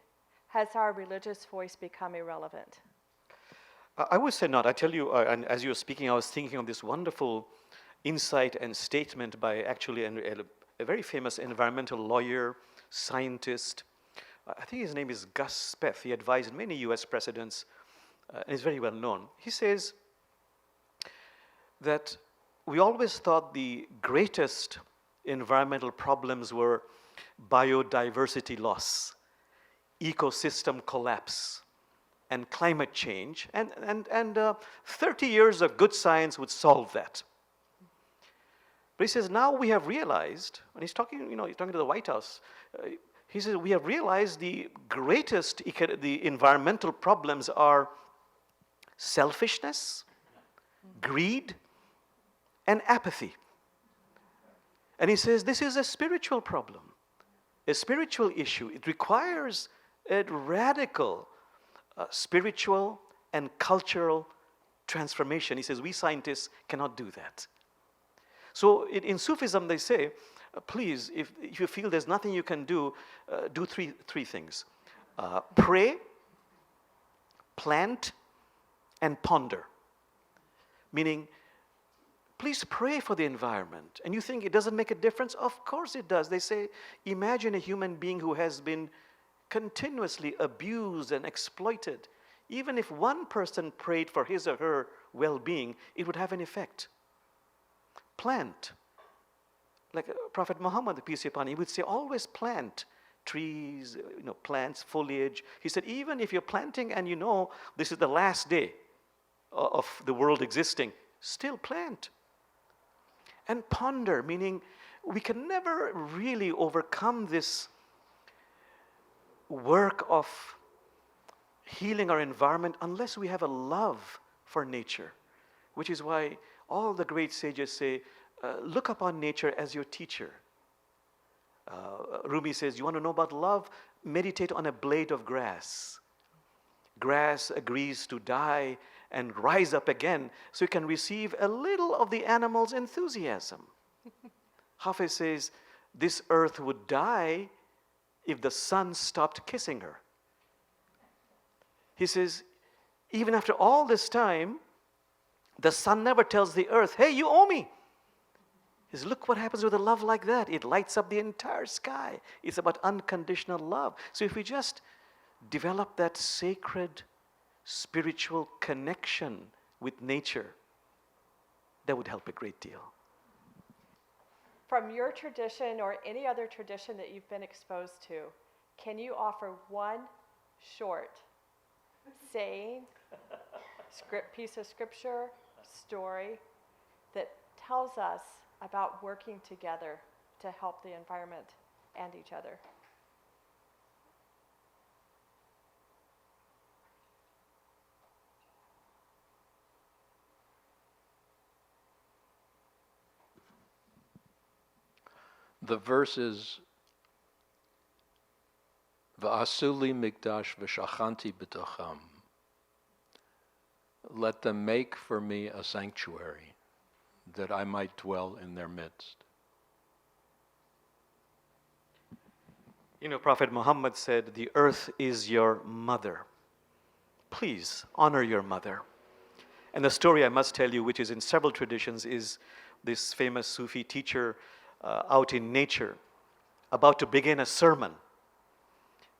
Has our religious voice become irrelevant? I would say not. I tell you, and as you were speaking, I was thinking of this wonderful insight and statement by actually a very famous environmental lawyer, scientist. I think his name is Gus Speth. He advised many US presidents and is very well known. He says that we always thought the greatest environmental problems were biodiversity loss, ecosystem collapse, and climate change, and 30 years of good science would solve that. But he says, now we have realized, and he's talking to the White House, he says, we have realized the greatest environmental problems are selfishness, greed, and apathy. And he says, this is a spiritual problem, a spiritual issue. It requires a radical spiritual and cultural transformation. He says, we scientists cannot do that. So in Sufism, they say, please, if you feel there's nothing you can do, do three things. Pray, plant, and ponder. Meaning, please pray for the environment. And you think it doesn't make a difference? Of course it does. They say, imagine a human being who has been continuously abused and exploited. Even if one person prayed for his or her well-being, it would have an effect. Plant. Like Prophet Muhammad, peace be upon him, he would say, always plant trees, plants, foliage. He said, even if you're planting and this is the last day of the world existing, still plant. And ponder, meaning we can never really overcome this work of healing our environment unless we have a love for nature, which is why all the great sages say, look upon nature as your teacher. Rumi says, you want to know about love? Meditate on a blade of grass. Grass agrees to die and rise up again so you can receive a little of the animal's enthusiasm. Hafiz says, this earth would die if the sun stopped kissing her. He says, even after all this time, the sun never tells the earth, hey, you owe me. Is look what happens with a love like that. It lights up the entire sky. It's about unconditional love. So if we just develop that sacred spiritual connection with nature, that would help a great deal. From your tradition or any other tradition that you've been exposed to, can you offer one short saying, piece of scripture, story that tells us about working together to help the environment and each other? The verse is V'asuli mikdash v'shachanti b'tocham. Let them make for me a sanctuary, that I might dwell in their midst. You know, Prophet Muhammad said, the earth is your mother. Please honor your mother. And the story I must tell you, which is in several traditions, is this famous Sufi teacher out in nature, about to begin a sermon.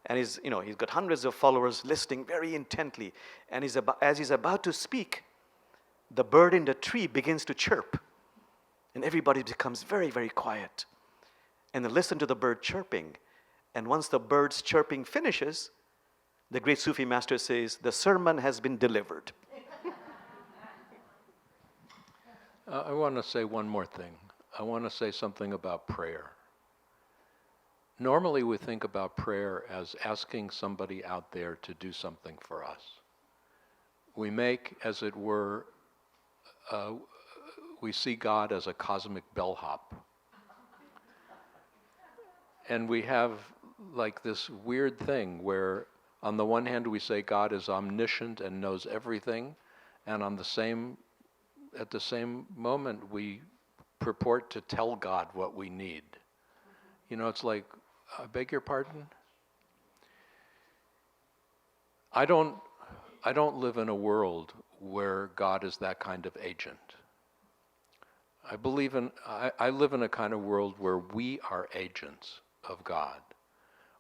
And he's got hundreds of followers listening very intently. And as he's about to speak, the bird in the tree begins to chirp. And everybody becomes very, very quiet. And they listen to the bird chirping. And once the bird's chirping finishes, the great Sufi master says, the sermon has been delivered. I want to say one more thing. I want to say something about prayer. Normally we think about prayer as asking somebody out there to do something for us. We make, as it were, we see God as a cosmic bellhop. And we have like this weird thing where on the one hand we say God is omniscient and knows everything, and at the same moment we purport to tell God what we need. You know, it's like, I beg your pardon? I don't live in a world where God is that kind of agent. I live in a kind of world where we are agents of God,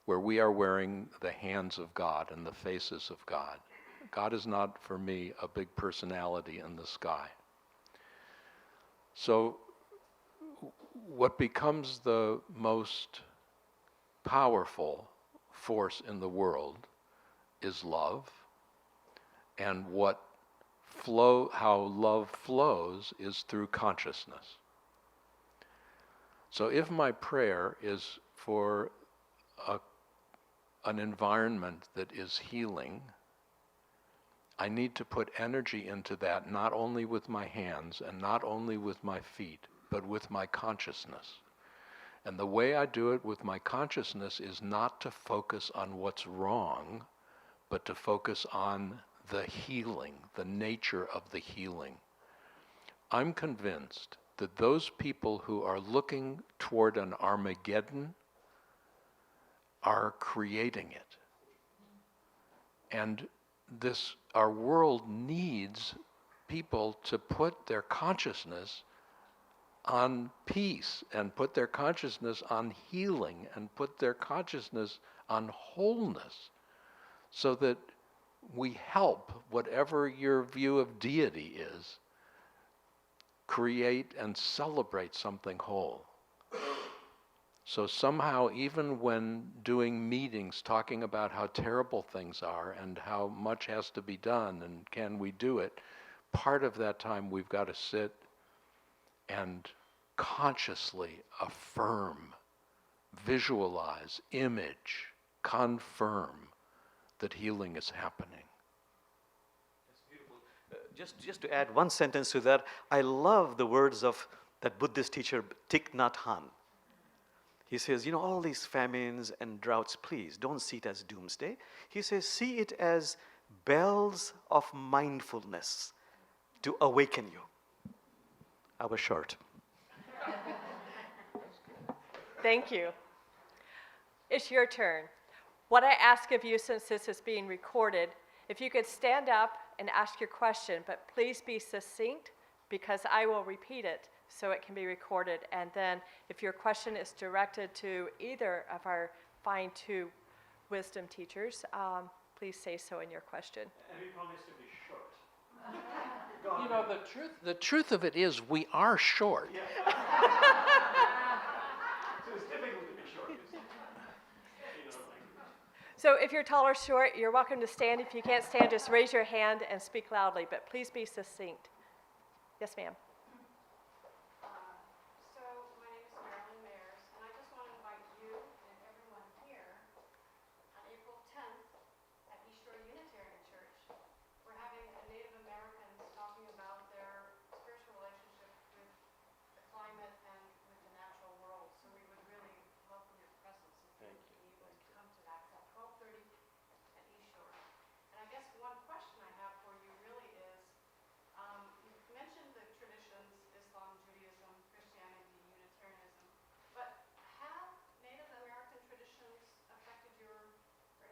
where we are wearing the hands of God and the faces of God. God is not, for me, a big personality in the sky. So what becomes the most powerful force in the world is love, and how love flows is through consciousness. So if my prayer is for an environment that is healing, I need to put energy into that, not only with my hands and not only with my feet, but with my consciousness. And the way I do it with my consciousness is not to focus on what's wrong, but to focus on the healing, the nature of the healing. I'm convinced that those people who are looking toward an Armageddon are creating it. And our world needs people to put their consciousness on peace and put their consciousness on healing and put their consciousness on wholeness, so that we help whatever your view of deity is create and celebrate something whole. So somehow, even when doing meetings talking about how terrible things are and how much has to be done and can we do it, part of that time we've got to sit and consciously affirm, visualize, image, confirm that healing is happening. That's beautiful. Just to add one sentence to that, I love the words of that Buddhist teacher, Thich Nhat Hanh. He says, all these famines and droughts, please don't see it as doomsday. He says, see it as bells of mindfulness to awaken you. I was short. Thank you. It's your turn. What I ask of you, since this is being recorded, if you could stand up and ask your question, but please be succinct, because I will repeat it so it can be recorded. And then if your question is directed to either of our fine two wisdom teachers, please say so in your question. And we promise to be short. You know, the truth of it is we are short. So it's difficult to be short. So if you're tall or short, you're welcome to stand. If you can't stand, just raise your hand and speak loudly, but please be succinct. Yes, ma'am. So my name is Marian Stewart, and I just want to invite you and everyone here on April 10th at East Shore Unitarian Church. We're having Native Americans talking about their spiritual relationship with the climate and with the natural world. So we would really welcome your presence if you would be able to come to that. It's at 12:30 at East Shore. And I guess one question I have for you really is, you mentioned the traditions, Islam, Judaism, Christianity, Unitarianism, but have Native American traditions affected or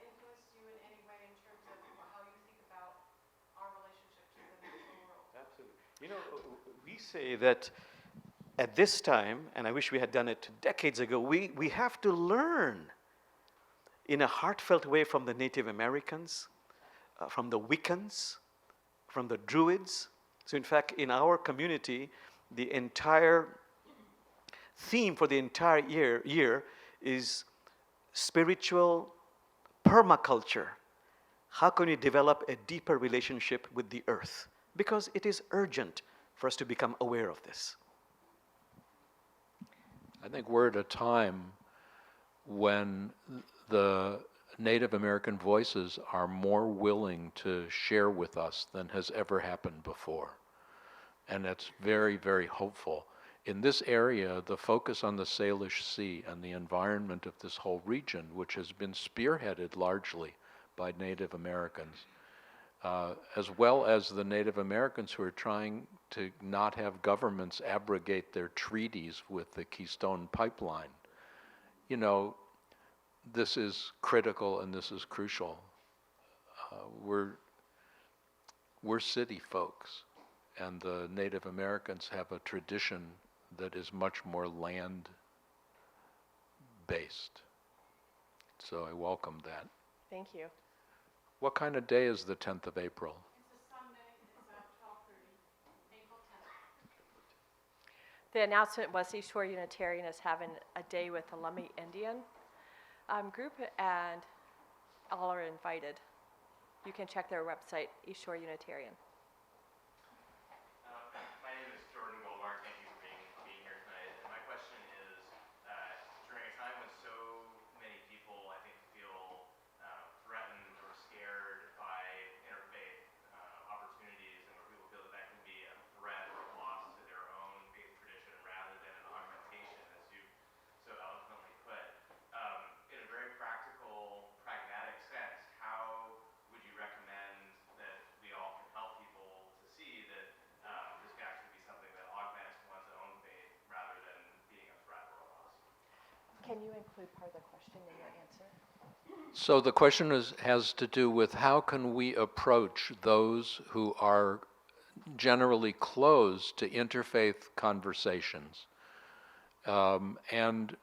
influenced you in any way in terms of how you think about our relationship to the natural world? Absolutely. You know, we say that at this time, and I wish we had done it decades ago, we have to learn in a heartfelt way from the Native Americans, from the Wiccans, from the Druids. So in fact, in our community, the entire theme for the entire year is spiritual permaculture. How can we develop a deeper relationship with the earth? Because it is urgent for us to become aware of this. I think we're at a time when the Native American voices are more willing to share with us than has ever happened before. And that's very, very hopeful. In this area, the focus on the Salish Sea and the environment of this whole region, which has been spearheaded largely by Native Americans, as well as the Native Americans who are trying to not have governments abrogate their treaties with the Keystone Pipeline. You know, this is critical and this is crucial. We're city folks, and the Native Americans have a tradition that is much more land-based. So I welcome that. Thank you. What kind of day is the 10th of April? It's a Sunday, it's at 12:30, April 10th. The announcement was East Shore Unitarian is having a day with the Lummi Indian group, and all are invited. You can check their website, East Shore Unitarian. My name is Jordan Goldmark. Thank you for being here tonight. And my question is, during a time when so many people, I think, feel threatened or scared by interfaith opportunities, and where people feel that that can be a threat or a loss to their own faith tradition rather than an augmentation, as you so eloquently put, in a very practical, pragmatic sense, how would you recommend that we all can help people to see that this can actually be something that augments one's own faith rather than being a threat or a loss? Can you include part of the question in your answer? So the question has to do with how can we approach those who are generally closed to interfaith conversations? And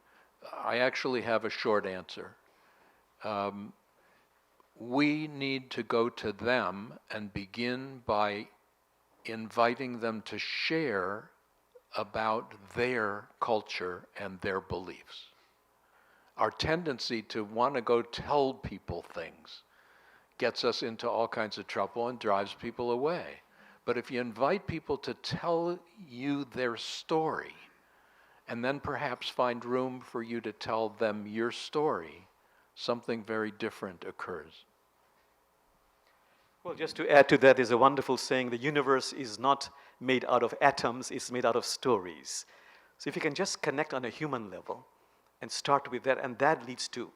I actually have a short answer. We need to go to them and begin by inviting them to share about their culture and their beliefs. Our tendency to want to go tell people things gets us into all kinds of trouble and drives people away. But if you invite people to tell you their story, and then perhaps find room for you to tell them your story, something very different occurs. Well, just to add to that, there's a wonderful saying, the universe is not made out of atoms, it's made out of stories. So if you can just connect on a human level and start with that, and that leads to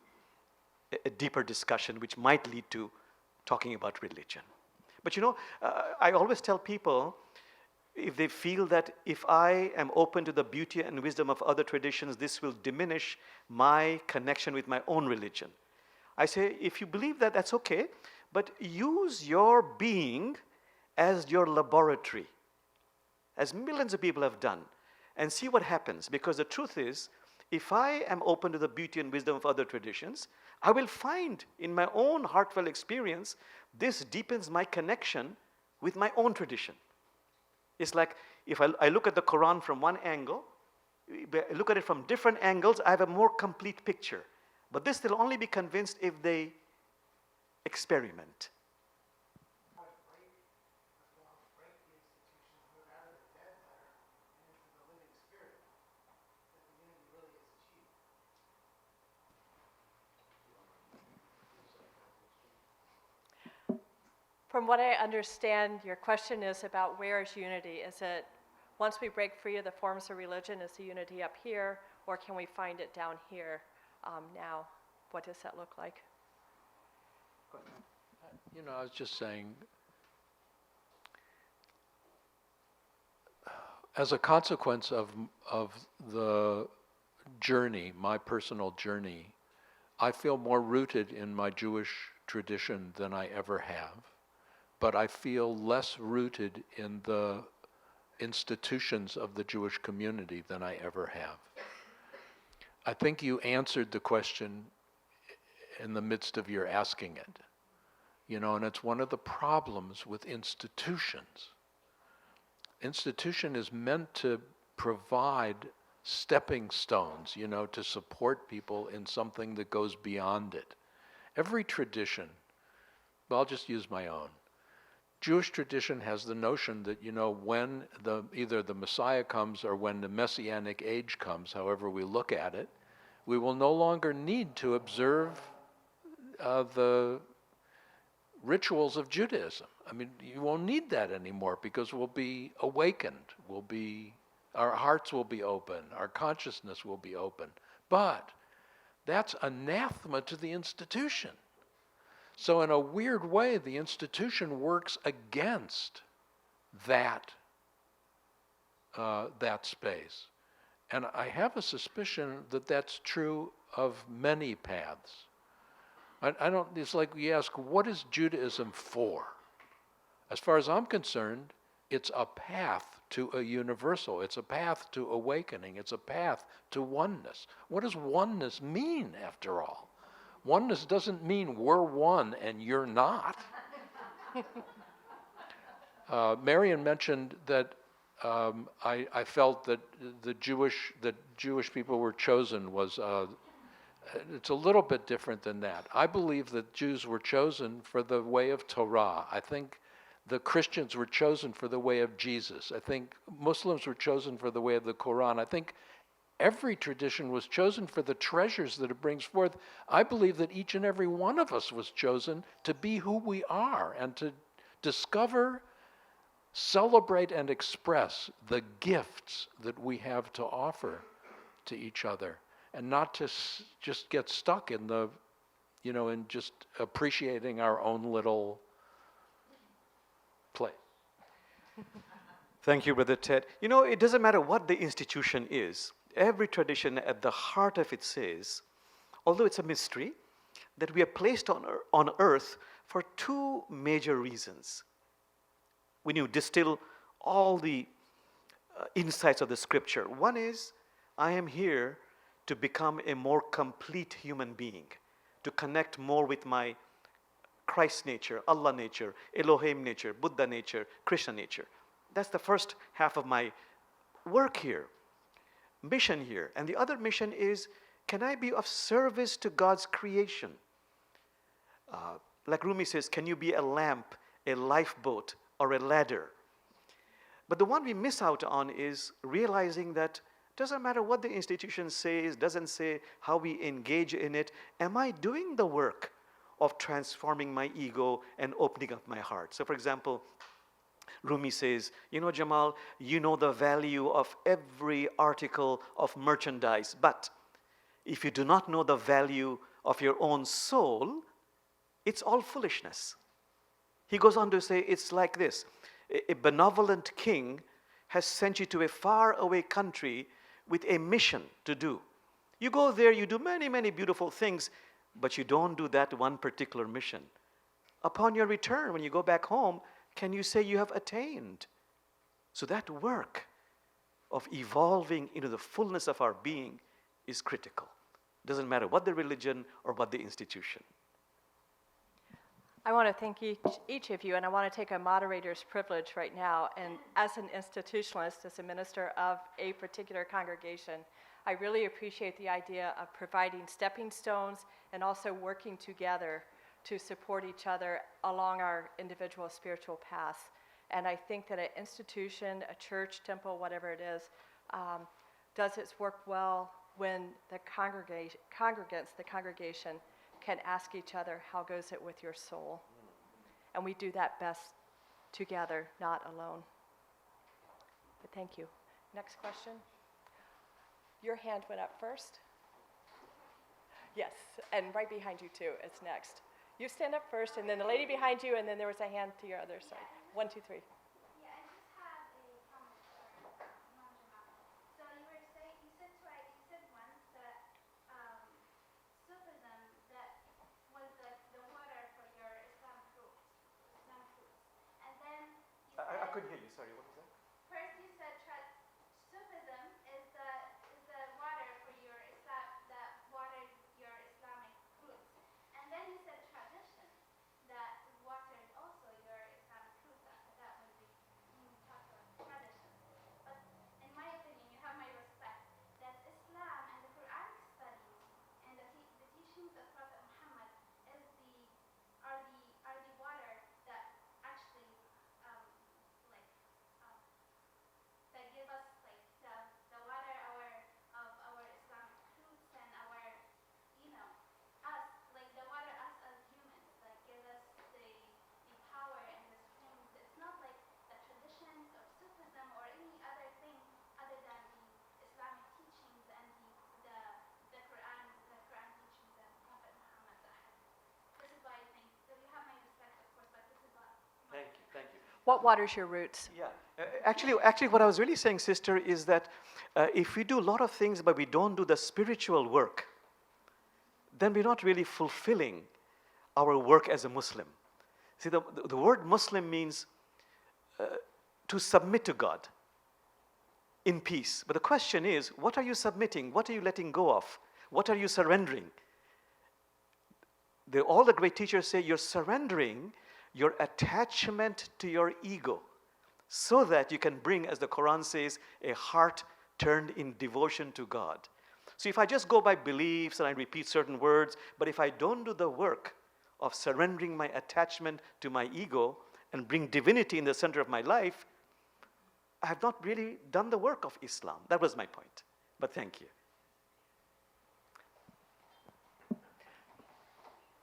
a deeper discussion, which might lead to talking about religion. But you know, I always tell people, if they feel that if I am open to the beauty and wisdom of other traditions, this will diminish my connection with my own religion. I say, if you believe that, that's okay, but use your being as your laboratory, as millions of people have done. and see what happens. Because the truth is, if I am open to the beauty and wisdom of other traditions, I will find in my own heartfelt experience, this deepens my connection with my own tradition. It's like if I look at the Quran from one angle, look at it from different angles, I have a more complete picture. But this will only be convinced if they experiment. From what I understand, your question is about where is unity? Is it once we break free of the forms of religion, is the unity up here, or can we find it down here now? What does that look like? You know, I was just saying, as a consequence of the journey, my personal journey, I feel more rooted in my Jewish tradition than I ever have. But I feel less rooted in the institutions of the Jewish community than I ever have. I think you answered the question in the midst of your asking it. You know, and it's one of the problems with institutions. Institution is meant to provide stepping stones, you know, to support people in something that goes beyond it. Every tradition, well, I'll just use my own. Jewish tradition has the notion that, you know, when either the Messiah comes or when the Messianic age comes, however we look at it, we will no longer need to observe the rituals of Judaism. I mean, you won't need that anymore because we'll be awakened. Our hearts will be open. Our consciousness will be open. But that's anathema to the institution. So in a weird way, the institution works against that space. And I have a suspicion that that's true of many paths. It's like you ask, what is Judaism for? As far as I'm concerned, it's a path to a universal. It's a path to awakening. It's a path to oneness. What does oneness mean, after all? Oneness doesn't mean we're one and you're not. Marian mentioned that I felt that Jewish people were chosen was, it's a little bit different than that. I believe that Jews were chosen for the way of Torah. I think the Christians were chosen for the way of Jesus. I think Muslims were chosen for the way of the Quran. I think every tradition was chosen for the treasures that it brings forth. I believe that each and every one of us was chosen to be who we are and to discover, celebrate, and express the gifts that we have to offer to each other, and not to just get stuck in in just appreciating our own little play. Thank you, Brother Ted. You know, it doesn't matter what the institution is. Every tradition at the heart of it says, although it's a mystery, that we are placed on earth for two major reasons. When you distill all the insights of the scripture, one is, I am here to become a more complete human being, to connect more with my Christ nature, Allah nature, Elohim nature, Buddha nature, Krishna nature. That's the first half of my work here, mission here. And the other mission is, can I be of service to God's creation? Like Rumi says, can you be a lamp, a lifeboat, or a ladder? But the one we miss out on is realizing that doesn't matter what the institution says, doesn't say how we engage in it. Am I doing the work of transforming my ego and opening up my heart? So for example, Rumi says, you know, Jamal, you know the value of every article of merchandise, but if you do not know the value of your own soul, it's all foolishness. He goes on to say, it's like this. A benevolent king has sent you to a faraway country with a mission to do. You go there, you do many, many beautiful things, but you don't do that one particular mission. Upon your return, when you go back home, can you say you have attained? So that work of evolving into the fullness of our being is critical. Doesn't matter what the religion or what the institution. I want to thank each of you, and I want to take a moderator's privilege right now. And as an institutionalist, as a minister of a particular congregation, I really appreciate the idea of providing stepping stones and also working together to support each other along our individual spiritual paths. And I think that an institution, a church, temple, whatever it is, does its work well when the congregants, the congregation, can ask each other, how goes it with your soul? And we do that best together, not alone. But thank you. Next question. Your hand went up first. Yes, and right behind you too, it's next. You stand up first, and then the lady behind you, and then there was a hand to your other side. 1, 2, 3. Yeah, I just have a comment for Imam Jamal. So you said twice, you said once that Sufism that was the water for your Islam fruits. And then you said, I couldn't hear you, sorry, what was that? first you said Sufism is the water for your Islam, that waters your Islamic fruits. And then you said tradition that waters also your Islamic fruits. That was the you talked about tradition. But in my opinion, you have my respect that Islam and the Quranic studies and the teachings of Prophet Muhammad are the water that actually like that give us like the water of our Islamic fruits and our us like the water us as humans that give us the power and the strength. It's not like the traditions of Sufism or any other thing other than the Islamic teachings and the Quran teachings and Prophet Muhammad. This is why I think so. You have my respect, of course, but this is what. Thank you. What waters your roots? Yeah, actually, what I was really saying, sister, is that if we do a lot of things but we don't do the spiritual work, then we're not really fulfilling our work as a Muslim. See, the word Muslim means to submit to God in peace. But the question is, what are you submitting? What are you letting go of? What are you surrendering? All the great teachers say you're surrendering your attachment to your ego so that you can bring, as the Quran says, a heart turned in devotion to God. So if I just go by beliefs and I repeat certain words, but if I don't do the work of surrendering my attachment to my ego and bring divinity in the center of my life, I have not really done the work of Islam. That was my point. But thank you.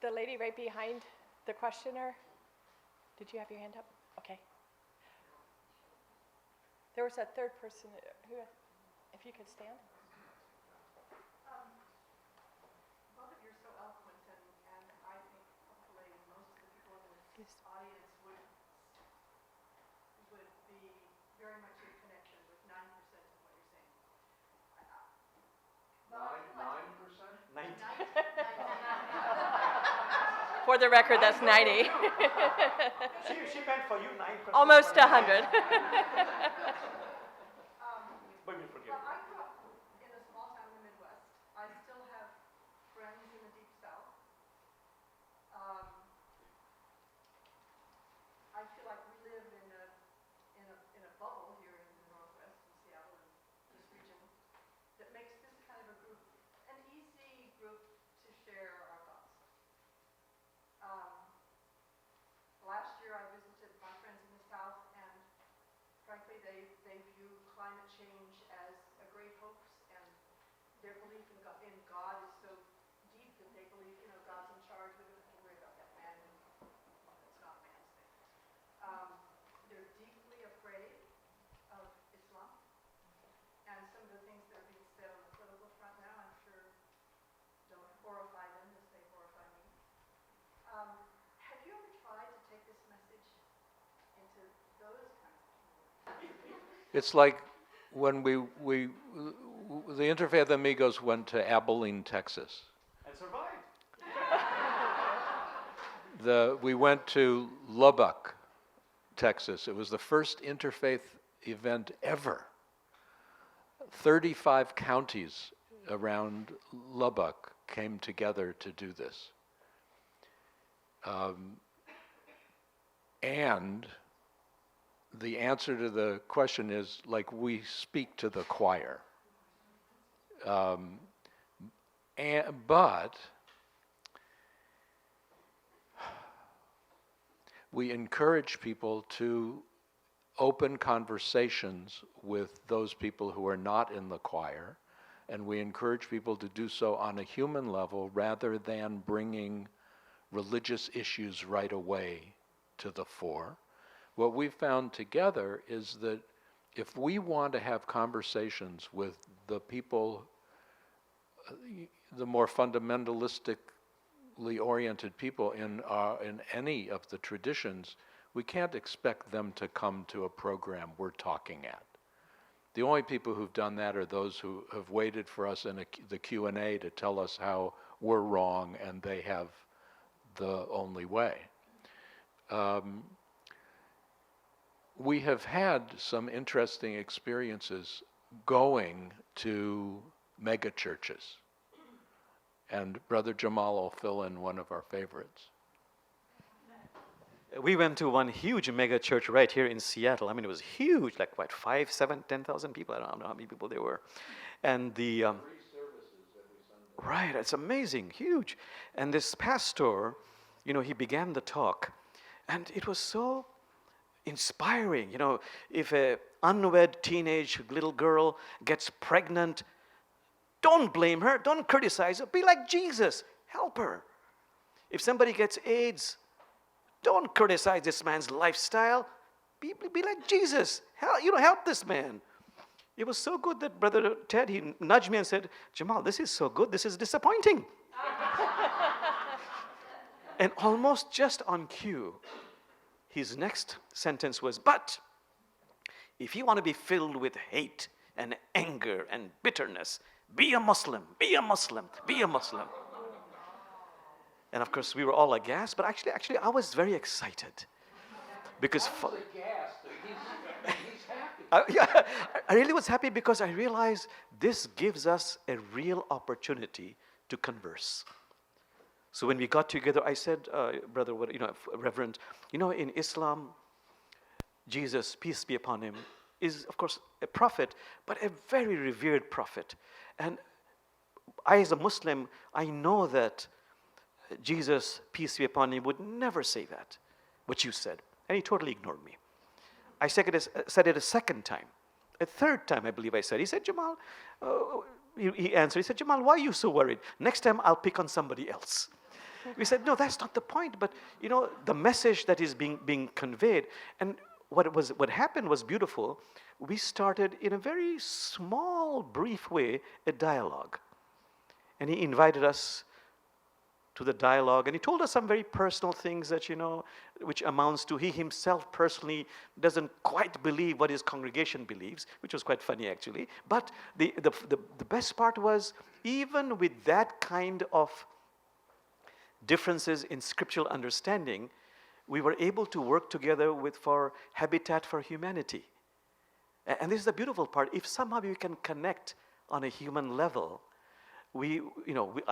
The lady right behind the questioner. Did you have your hand up? Okay. There was a third person who, if you could stand. Both of you are so eloquent, and I think hopefully most of the people in this audience would be very much in connection with 90% of what you're saying. 9%? 90. For the record, that's 90. She meant for you 9%. Almost 100. But we forgive. Well, I grew up in a small town in the Midwest. I still have friends in the Deep South. I feel like we live in a bubble here in the Northwest, in Seattle and this region, that makes this kind of a group an easy group to share our thoughts. Last year I visited my friends in the South, and frankly they view climate change as a great hoax, and their belief in God is so deep that they believe, God's in charge, we don't have to worry about that man. It's not man's thing. They're deeply afraid of Islam, and some of the things that are being said on the political front now, I'm sure, don't horrify them as they horrify me. Have you ever tried to take this message into those kinds of communities? It's like when the Interfaith Amigos went to Abilene, Texas. And survived. We went to Lubbock, Texas. It was the first interfaith event ever. 35 counties around Lubbock came together to do this. And the answer to the question is, like, we speak to the choir. But we encourage people to open conversations with those people who are not in the choir, and we encourage people to do so on a human level rather than bringing religious issues right away to the fore. What we've found together is that if we want to have conversations with the people, the more fundamentalistically oriented people in any of the traditions, we can't expect them to come to a program we're talking at. The only people who've done that are those who have waited for us in the Q&A to tell us how we're wrong and they have the only way. We have had some interesting experiences going to mega churches. And Brother Jamal will fill in one of our favorites. We went to one huge mega church right here in Seattle. I mean, it was huge, like what, 5, 7, 10,000 people? I don't know how many people there were. And the... 3 services every Sunday. Right, it's amazing, huge. And this pastor, you know, he began the talk, and it was so inspiring. You know, if an unwed teenage little girl gets pregnant, don't blame her, don't criticize her, be like Jesus, help her. If somebody gets AIDS, don't criticize this man's lifestyle, be like Jesus, help this man. It was so good that Brother Ted, he nudged me and said, Jamal, this is so good, this is disappointing. And almost just on cue, his next sentence was, but if you want to be filled with hate and anger and bitterness, be a Muslim, be a Muslim, be a Muslim. And of course, we were all aghast, but actually, I was very excited. Because He's happy. I really was happy because I realized this gives us a real opportunity to converse. So when we got together, I said, brother, Reverend, in Islam, Jesus, peace be upon him, is of course a prophet, but a very revered prophet. And I, as a Muslim, I know that Jesus, peace be upon him, would never say that, what you said. And he totally ignored me. I said it a second time. A third time, I believe I said. He said, Jamal, he answered, he said, Jamal, why are you so worried? Next time I'll pick on somebody else. We said, no, that's not the point, but the message that is being conveyed. And what happened was beautiful. We started in a very small, brief way, a dialogue. And he invited us to the dialogue, and he told us some very personal things that, which amounts to he himself personally doesn't quite believe what his congregation believes, which was quite funny actually. But the best part was, even with that kind of differences in scriptural understanding, we were able to work together for Habitat for Humanity. And this is the beautiful part. If somehow we can connect on a human level, I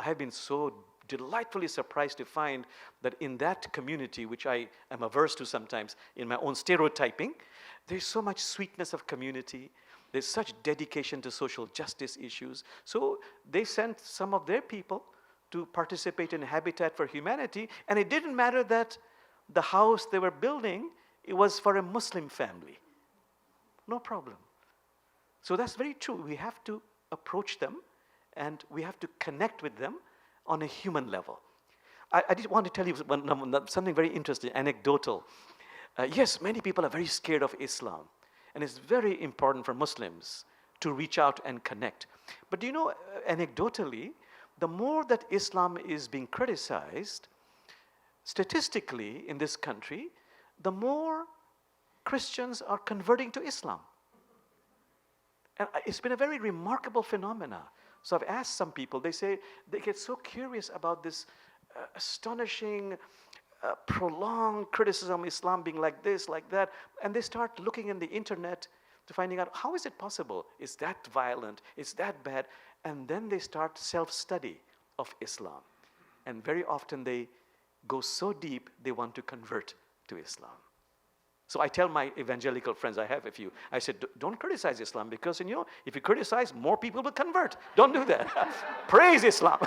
have been so delightfully surprised to find that in that community, which I am averse to sometimes in my own stereotyping, there's so much sweetness of community. There's such dedication to social justice issues. So they sent some of their people to participate in Habitat for Humanity, and it didn't matter that the house they were building, it was for a Muslim family. No problem. So that's very true. We have to approach them, and we have to connect with them on a human level. I did want to tell you something very interesting, anecdotal. Yes, many people are very scared of Islam, and it's very important for Muslims to reach out and connect. But anecdotally, the more that Islam is being criticized, statistically in this country, the more Christians are converting to Islam. And it's been a very remarkable phenomena. So I've asked some people, they say they get so curious about this astonishing, prolonged criticism of Islam being like this, like that, and they start looking in the internet to finding out how is it possible? Is that violent? Is that bad? And then they start self-study of Islam. And very often they go so deep, they want to convert to Islam. So I tell my evangelical friends, I have a few, I said, don't criticize Islam because, if you criticize, more people will convert. Don't do that. Praise Islam.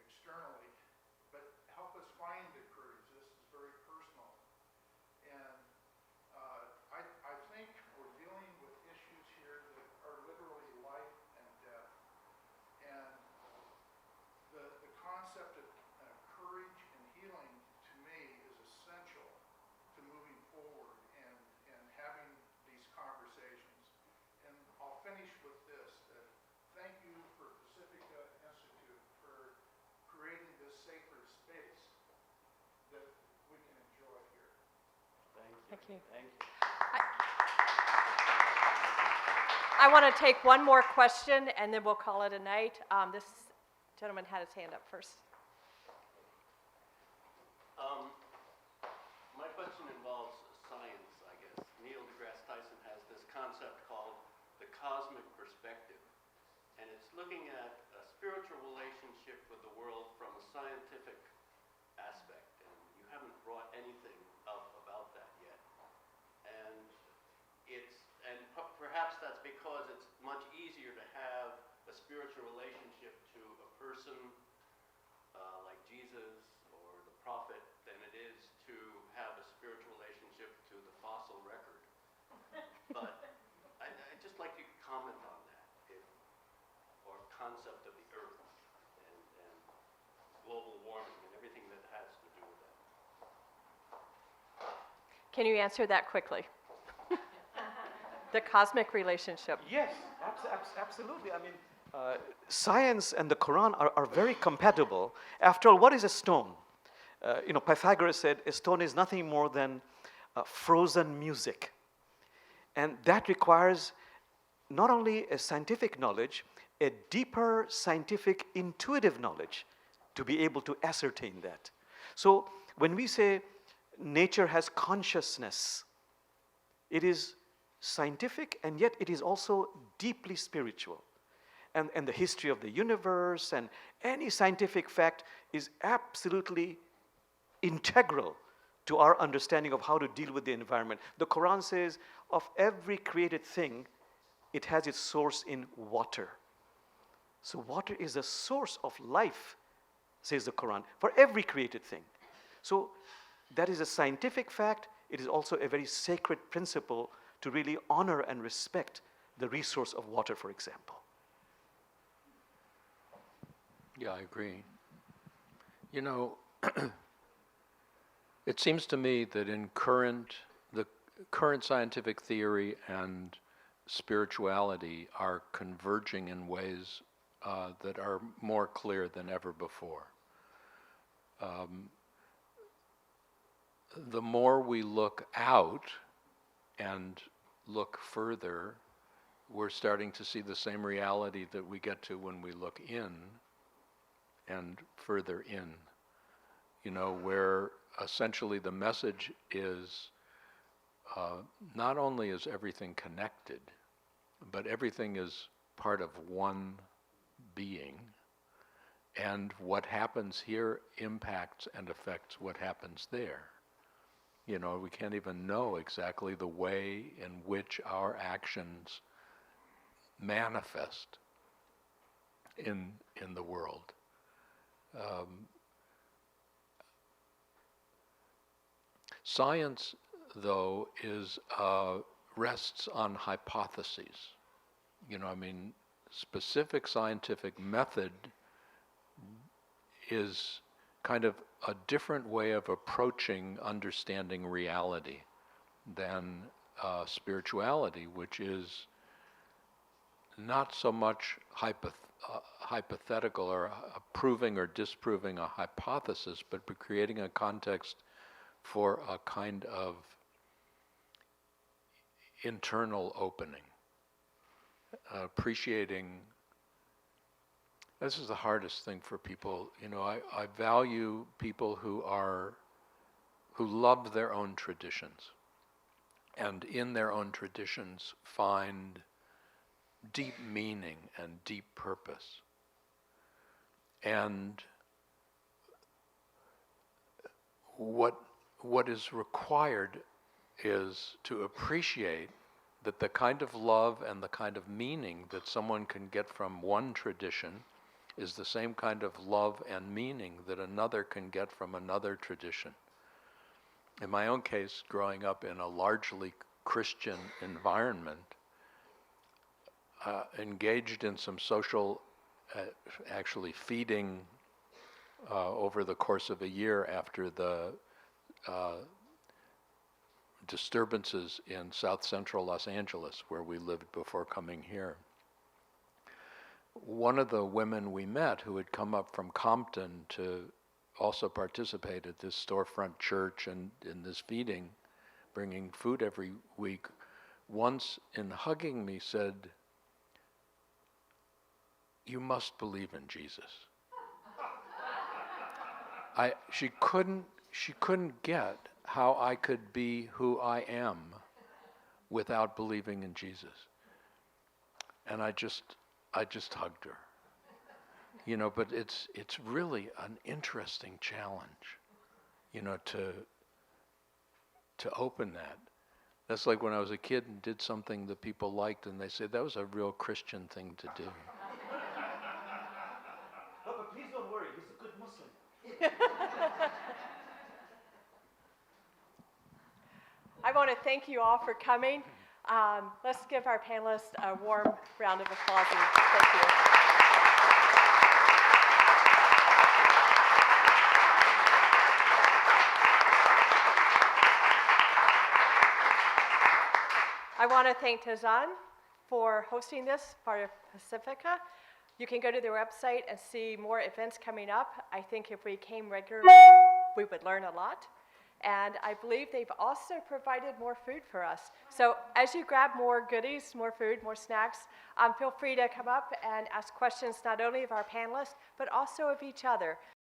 Externally, but help us find the courage. This is very personal. And I think we're dealing with issues here that are literally life and death. And the concept of courage and healing, to me, is essential to moving forward and having these conversations. And I'll finish with this, that thank you for Pacifica Institute for creating this sacred space that we can enjoy here. Thank you. Thank you. I want to take one more question, and then we'll call it a night. This gentleman had his hand up first. My question involves science, I guess. Neil deGrasse Tyson has this concept called the cosmic perspective, and it's looking at a spiritual relationship with the world from a scientific aspect, and you haven't brought anything up about that yet. And perhaps that's because it's much easier to have a spiritual relationship to a person like Jesus or the prophet than it is to have a spiritual relationship to the fossil record. But I'd just like you to comment on that, or concept of the earth and global warming and everything that has to do with that. Can you answer that quickly? The cosmic relationship. Yes, absolutely. I mean, science and the Quran are very compatible. After all, what is a stone? Pythagoras said a stone is nothing more than frozen music. And that requires not only a scientific knowledge, a deeper scientific intuitive knowledge to be able to ascertain that. So when we say nature has consciousness, it is scientific, and yet it is also deeply spiritual. And the history of the universe and any scientific fact is absolutely integral to our understanding of how to deal with the environment. The Quran says of every created thing, it has its source in water. So water is a source of life, says the Quran, for every created thing. So that is a scientific fact. It is also a very sacred principle to really honor and respect the resource of water, for example. Yeah, I agree. It seems to me that in the current scientific theory and spirituality are converging in ways that are more clear than ever before. The more we look out and look further, we're starting to see the same reality that we get to when we look in and further in. Where essentially the message is not only is everything connected, but everything is part of one being, and what happens here impacts and affects what happens there. We can't even know exactly the way in which our actions manifest in the world. Science, though, rests on hypotheses. Specific scientific method is kind of a different way of approaching understanding reality than spirituality, which is not so much hypothetical or proving or disproving a hypothesis, but creating a context for a kind of internal opening, appreciating. This is the hardest thing for people. I value people who are who love their own traditions, and in their own traditions find deep meaning and deep purpose. And what is required is to appreciate that the kind of love and the kind of meaning that someone can get from one tradition is the same kind of love and meaning that another can get from another tradition. In my own case, growing up in a largely Christian environment, engaged in some social, actually feeding over the course of a year after the disturbances in South Central Los Angeles, where we lived before coming here. One of the women we met who had come up from Compton to also participate at this storefront church and in this feeding, bringing food every week, once in hugging me said, "You must believe in Jesus." She couldn't get how I could be who I am without believing in Jesus. And I just hugged her. You know, but it's really an interesting challenge, you know, to open that. That's like when I was a kid and did something that people liked and they said, that was a real Christian thing to do. Oh, but please don't worry, he's a good Muslim. I want to thank you all for coming. Let's give our panelists a warm round of applause. And thank you. I want to thank Tazan for hosting this part of Pacifica. You can go to their website and see more events coming up. I think if we came regularly, we would learn a lot. And I believe they've also provided more food for us. So as you grab more goodies, more food, more snacks, feel free to come up and ask questions not only of our panelists, but also of each other.